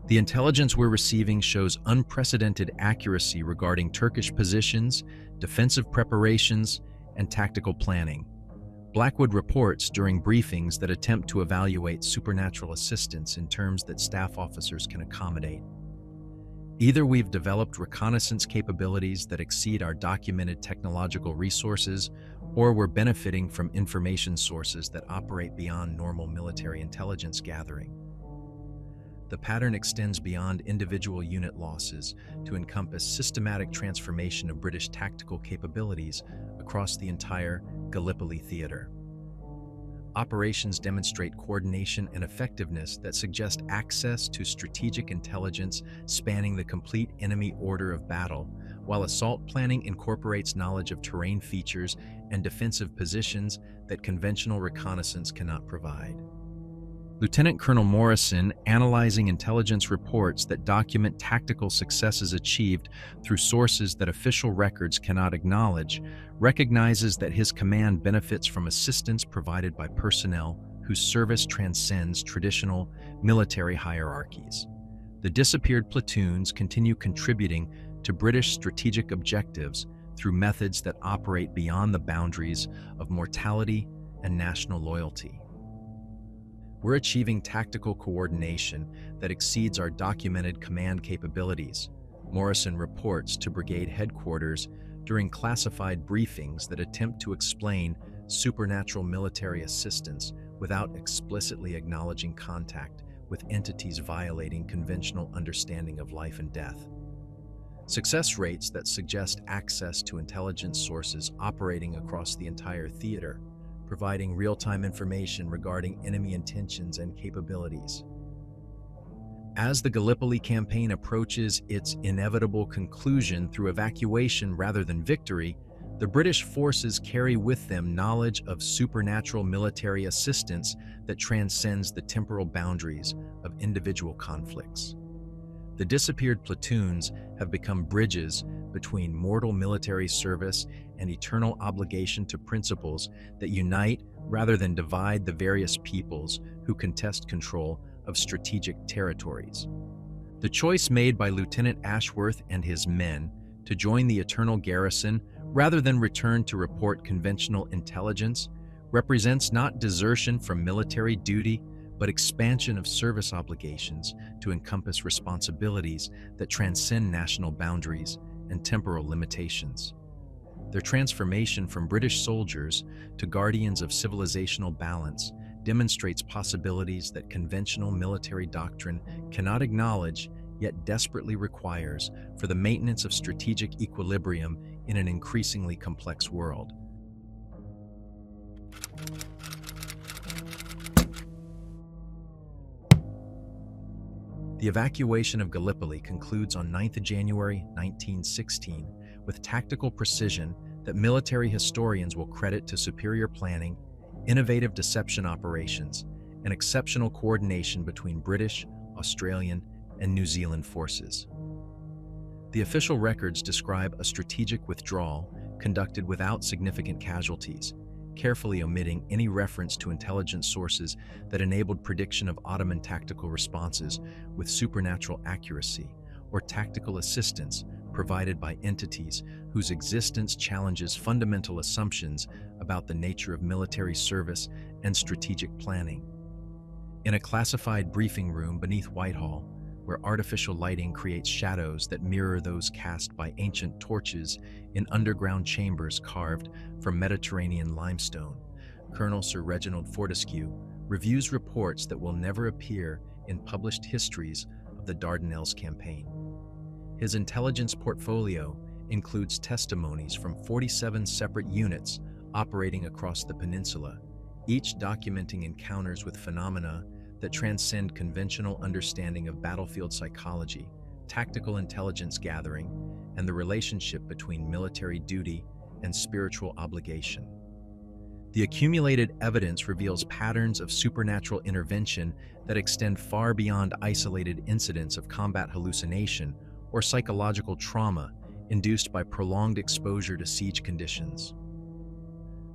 The intelligence we're receiving shows unprecedented accuracy regarding Turkish positions, defensive preparations, and tactical planning. Blackwood reports during briefings that attempt to evaluate supernatural assistance in terms that staff officers can accommodate. Either we've developed reconnaissance capabilities that exceed our documented technological resources, or we're benefiting from information sources that operate beyond normal military intelligence gathering. The pattern extends beyond individual unit losses to encompass systematic transformation of British tactical capabilities across the entire Gallipoli theater. Operations demonstrate coordination and effectiveness that suggest access to strategic intelligence spanning the complete enemy order of battle, while assault planning incorporates knowledge of terrain features and defensive positions that conventional reconnaissance cannot provide. Lieutenant Colonel Morrison, analyzing intelligence reports that document tactical successes achieved through sources that official records cannot acknowledge, recognizes that his command benefits from assistance provided by personnel whose service transcends traditional military hierarchies. The disappeared platoons continue contributing to British strategic objectives through methods that operate beyond the boundaries of mortality and national loyalty. We're achieving tactical coordination that exceeds our documented command capabilities, Morrison reports to brigade headquarters during classified briefings that attempt to explain supernatural military assistance without explicitly acknowledging contact with entities violating conventional understanding of life and death. Success rates that suggest access to intelligence sources operating across the entire theater, providing real-time information regarding enemy intentions and capabilities. As the Gallipoli campaign approaches its inevitable conclusion through evacuation rather than victory, the British forces carry with them knowledge of supernatural military assistance that transcends the temporal boundaries of individual conflicts. The disappeared platoons have become bridges between mortal military service and eternal obligation to principles that unite rather than divide the various peoples who contest control of strategic territories. The choice made by Lieutenant Ashworth and his men to to join the eternal garrison rather than return to report conventional intelligence represents not desertion from military duty, but expansion of service obligations to encompass responsibilities that transcend national boundaries and temporal limitations. Their transformation from British soldiers to guardians of civilizational balance demonstrates possibilities that conventional military doctrine cannot acknowledge, yet desperately requires for the maintenance of strategic equilibrium in an increasingly complex world. The evacuation of Gallipoli concludes on 9th January 1916 with tactical precision that military historians will credit to superior planning, innovative deception operations, and exceptional coordination between British, Australian, and New Zealand forces. The official records describe a strategic withdrawal conducted without significant casualties, carefully omitting any reference to intelligence sources that enabled prediction of Ottoman tactical responses with supernatural accuracy or tactical assistance provided by entities whose existence challenges fundamental assumptions about the nature of military service and strategic planning. In a classified briefing room beneath Whitehall, where artificial lighting creates shadows that mirror those cast by ancient torches in underground chambers carved from Mediterranean limestone, Colonel Sir Reginald Fortescue reviews reports that will never appear in published histories of the Dardanelles campaign. His intelligence portfolio includes testimonies from 47 separate units operating across the peninsula, each documenting encounters with phenomena that transcend conventional understanding of battlefield psychology, tactical intelligence gathering, and the relationship between military duty and spiritual obligation. The accumulated evidence reveals patterns of supernatural intervention that extend far beyond isolated incidents of combat hallucination or psychological trauma induced by prolonged exposure to siege conditions.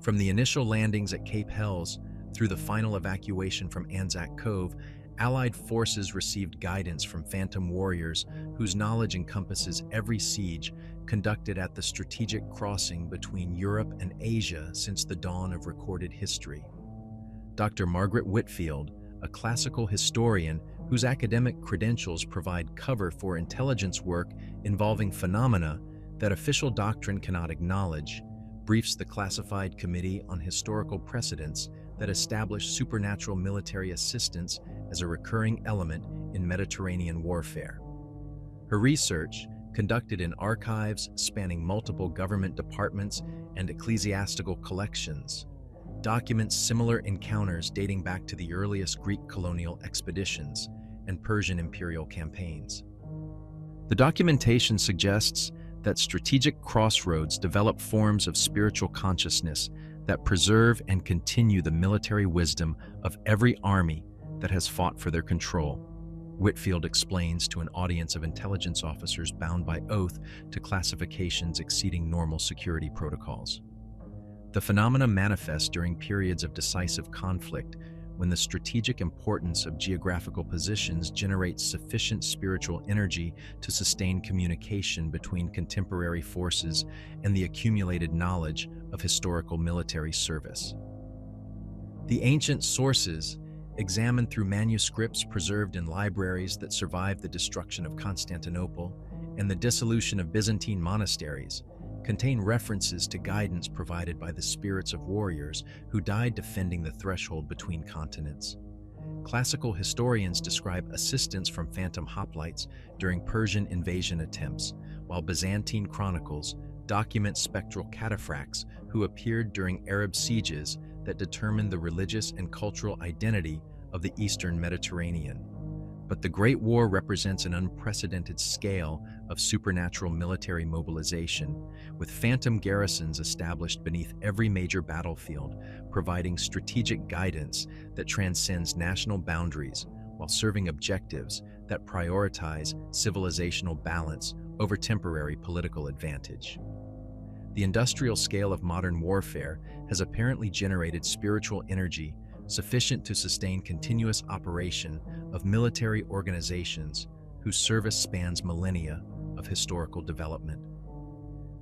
From the initial landings at Cape Helles through the final evacuation from Anzac Cove, Allied forces received guidance from phantom warriors whose knowledge encompasses every siege conducted at the strategic crossing between Europe and Asia since the dawn of recorded history. Dr. Margaret Whitfield, a classical historian whose academic credentials provide cover for intelligence work involving phenomena that official doctrine cannot acknowledge, briefs the Classified Committee on Historical Precedents that establish supernatural military assistance as a recurring element in Mediterranean warfare. Her research, conducted in archives spanning multiple government departments and ecclesiastical collections, documents similar encounters dating back to the earliest Greek colonial expeditions and Persian imperial campaigns. The documentation suggests that strategic crossroads develop forms of spiritual consciousness that preserve and continue the military wisdom of every army that has fought for their control. Whitfield explains to an audience of intelligence officers bound by oath to classifications exceeding normal security protocols. The phenomena manifest during periods of decisive conflict when the strategic importance of geographical positions generates sufficient spiritual energy to sustain communication between contemporary forces and the accumulated knowledge of historical military service. The ancient sources, examined through manuscripts preserved in libraries that survived the destruction of Constantinople and the dissolution of Byzantine monasteries, contain references to guidance provided by the spirits of warriors who died defending the threshold between continents. Classical historians describe assistance from phantom hoplites during Persian invasion attempts, while Byzantine chronicles document spectral cataphracts who appeared during Arab sieges that determined the religious and cultural identity of the Eastern Mediterranean. But the Great War represents an unprecedented scale of supernatural military mobilization, with phantom garrisons established beneath every major battlefield, providing strategic guidance that transcends national boundaries while serving objectives that prioritize civilizational balance over temporary political advantage. The industrial scale of modern warfare has apparently generated spiritual energy sufficient to sustain continuous operation of military organizations whose service spans millennia of historical development.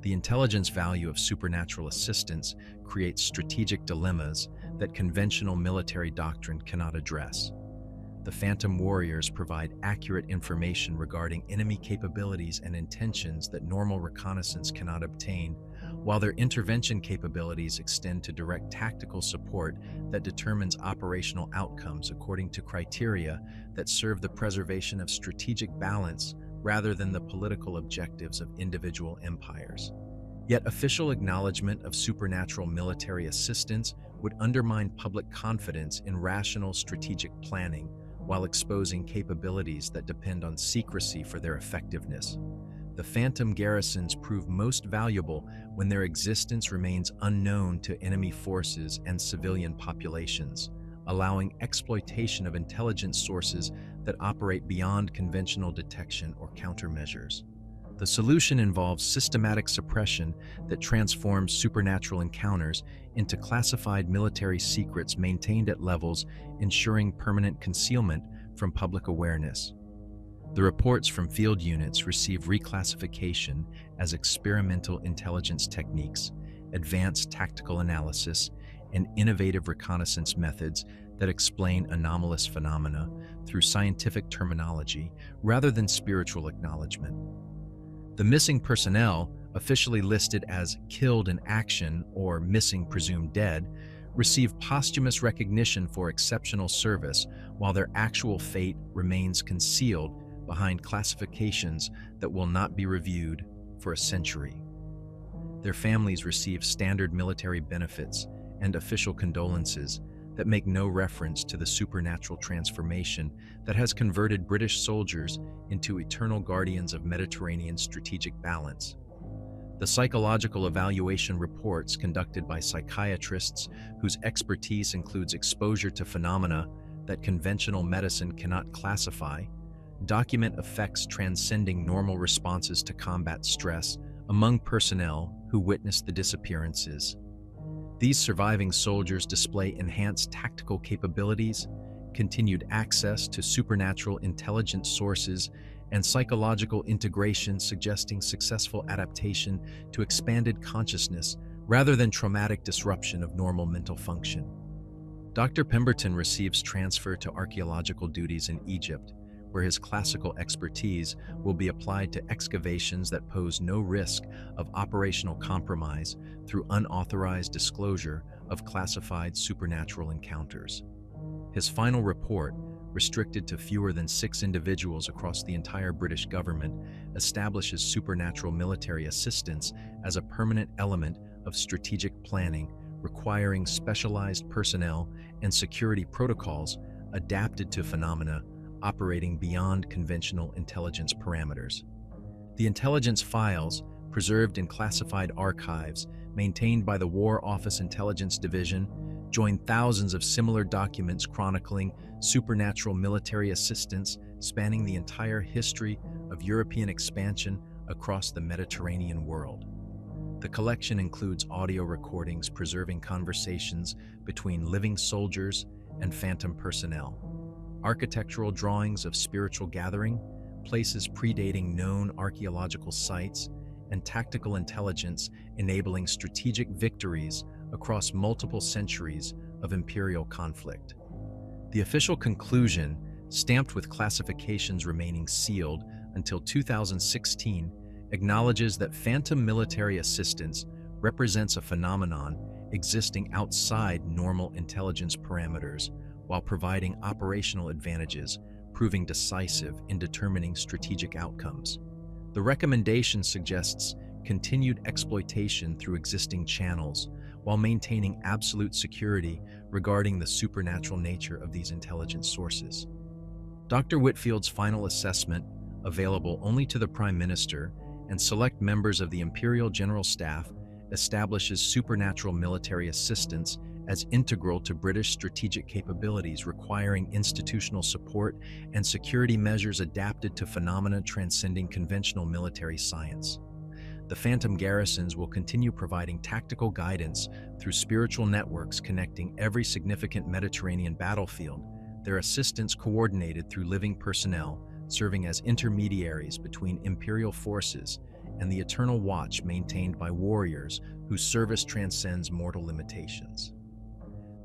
The intelligence value of supernatural assistance creates strategic dilemmas that conventional military doctrine cannot address. The Phantom Warriors provide accurate information regarding enemy capabilities and intentions that normal reconnaissance cannot obtain, while their intervention capabilities extend to direct tactical support that determines operational outcomes according to criteria that serve the preservation of strategic balance rather than the political objectives of individual empires. Yet official acknowledgement of supernatural military assistance would undermine public confidence in rational strategic planning while exposing capabilities that depend on secrecy for their effectiveness. The Phantom garrisons prove most valuable when their existence remains unknown to enemy forces and civilian populations, allowing exploitation of intelligence sources that operate beyond conventional detection or countermeasures. The solution involves systematic suppression that transforms supernatural encounters into classified military secrets maintained at levels ensuring permanent concealment from public awareness. The reports from field units receive reclassification as experimental intelligence techniques, advanced tactical analysis, and innovative reconnaissance methods that explain anomalous phenomena through scientific terminology rather than spiritual acknowledgement. The missing personnel, officially listed as killed in action or missing presumed dead, receive posthumous recognition for exceptional service, while their actual fate remains concealed behind classifications that will not be reviewed for a century. Their families receive standard military benefits and official condolences that make no reference to the supernatural transformation that has converted British soldiers into eternal guardians of Mediterranean strategic balance. The psychological evaluation reports conducted by psychiatrists whose expertise includes exposure to phenomena that conventional medicine cannot classify document effects transcending normal responses to combat stress among personnel who witnessed the disappearances. These surviving soldiers display enhanced tactical capabilities, continued access to supernatural intelligence sources, and psychological integration suggesting successful adaptation to expanded consciousness rather than traumatic disruption of normal mental function. Dr. Pemberton receives transfer to archaeological duties in Egypt, where his classical expertise will be applied to excavations that pose no risk of operational compromise through unauthorized disclosure of classified supernatural encounters. His final report, restricted to fewer than 6 individuals across the entire British government, establishes supernatural military assistance as a permanent element of strategic planning, requiring specialized personnel and security protocols adapted to phenomena operating beyond conventional intelligence parameters. The intelligence files, preserved in classified archives maintained by the War Office Intelligence Division, join thousands of similar documents chronicling supernatural military assistance spanning the entire history of European expansion across the Mediterranean world. The collection includes audio recordings preserving conversations between living soldiers and phantom personnel, architectural drawings of spiritual gathering, places predating known archaeological sites, and tactical intelligence enabling strategic victories across multiple centuries of imperial conflict. The official conclusion, stamped with classifications remaining sealed until 2016, acknowledges that phantom military assistance represents a phenomenon existing outside normal intelligence parameters while providing operational advantages, proving decisive in determining strategic outcomes. The recommendation suggests continued exploitation through existing channels, while maintaining absolute security regarding the supernatural nature of these intelligence sources. Dr. Whitfield's final assessment, available only to the Prime Minister and select members of the Imperial General Staff, establishes supernatural military assistance as integral to British strategic capabilities, requiring institutional support and security measures adapted to phenomena transcending conventional military science. The Phantom garrisons will continue providing tactical guidance through spiritual networks connecting every significant Mediterranean battlefield, their assistance coordinated through living personnel, serving as intermediaries between imperial forces and the eternal watch maintained by warriors whose service transcends mortal limitations.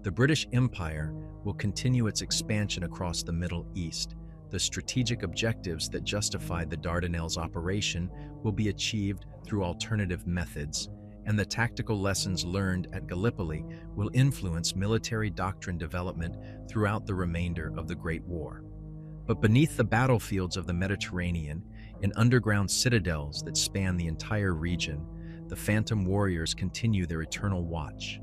The British Empire will continue its expansion across the Middle East. The strategic objectives that justified the Dardanelles operation will be achieved through alternative methods, and the tactical lessons learned at Gallipoli will influence military doctrine development throughout the remainder of the Great War. But beneath the battlefields of the Mediterranean, in underground citadels that span the entire region, the phantom warriors continue their eternal watch.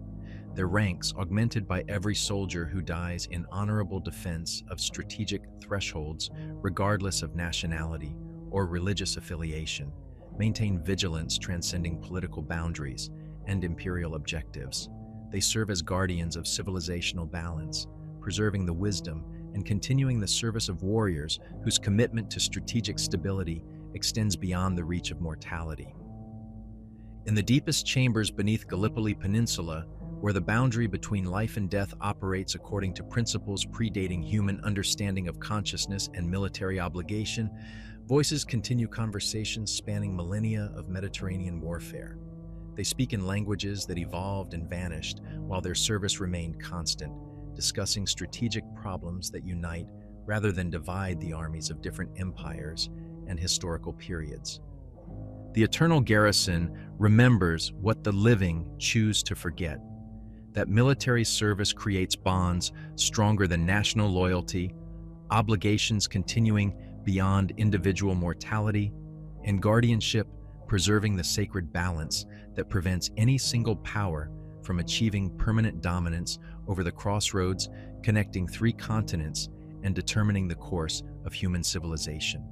Their ranks, augmented by every soldier who dies in honorable defense of strategic thresholds, regardless of nationality or religious affiliation, maintain vigilance transcending political boundaries and imperial objectives. They serve as guardians of civilizational balance, preserving the wisdom and continuing the service of warriors whose commitment to strategic stability extends beyond the reach of mortality. In the deepest chambers beneath Gallipoli Peninsula, where the boundary between life and death operates according to principles predating human understanding of consciousness and military obligation, voices continue conversations spanning millennia of Mediterranean warfare. They speak in languages that evolved and vanished, while their service remained constant, discussing strategic problems that unite rather than divide the armies of different empires and historical periods. The Eternal Garrison remembers what the living choose to forget: that military service creates bonds stronger than national loyalty, obligations continuing beyond individual mortality, and guardianship preserving the sacred balance that prevents any single power from achieving permanent dominance over the crossroads connecting three continents and determining the course of human civilization.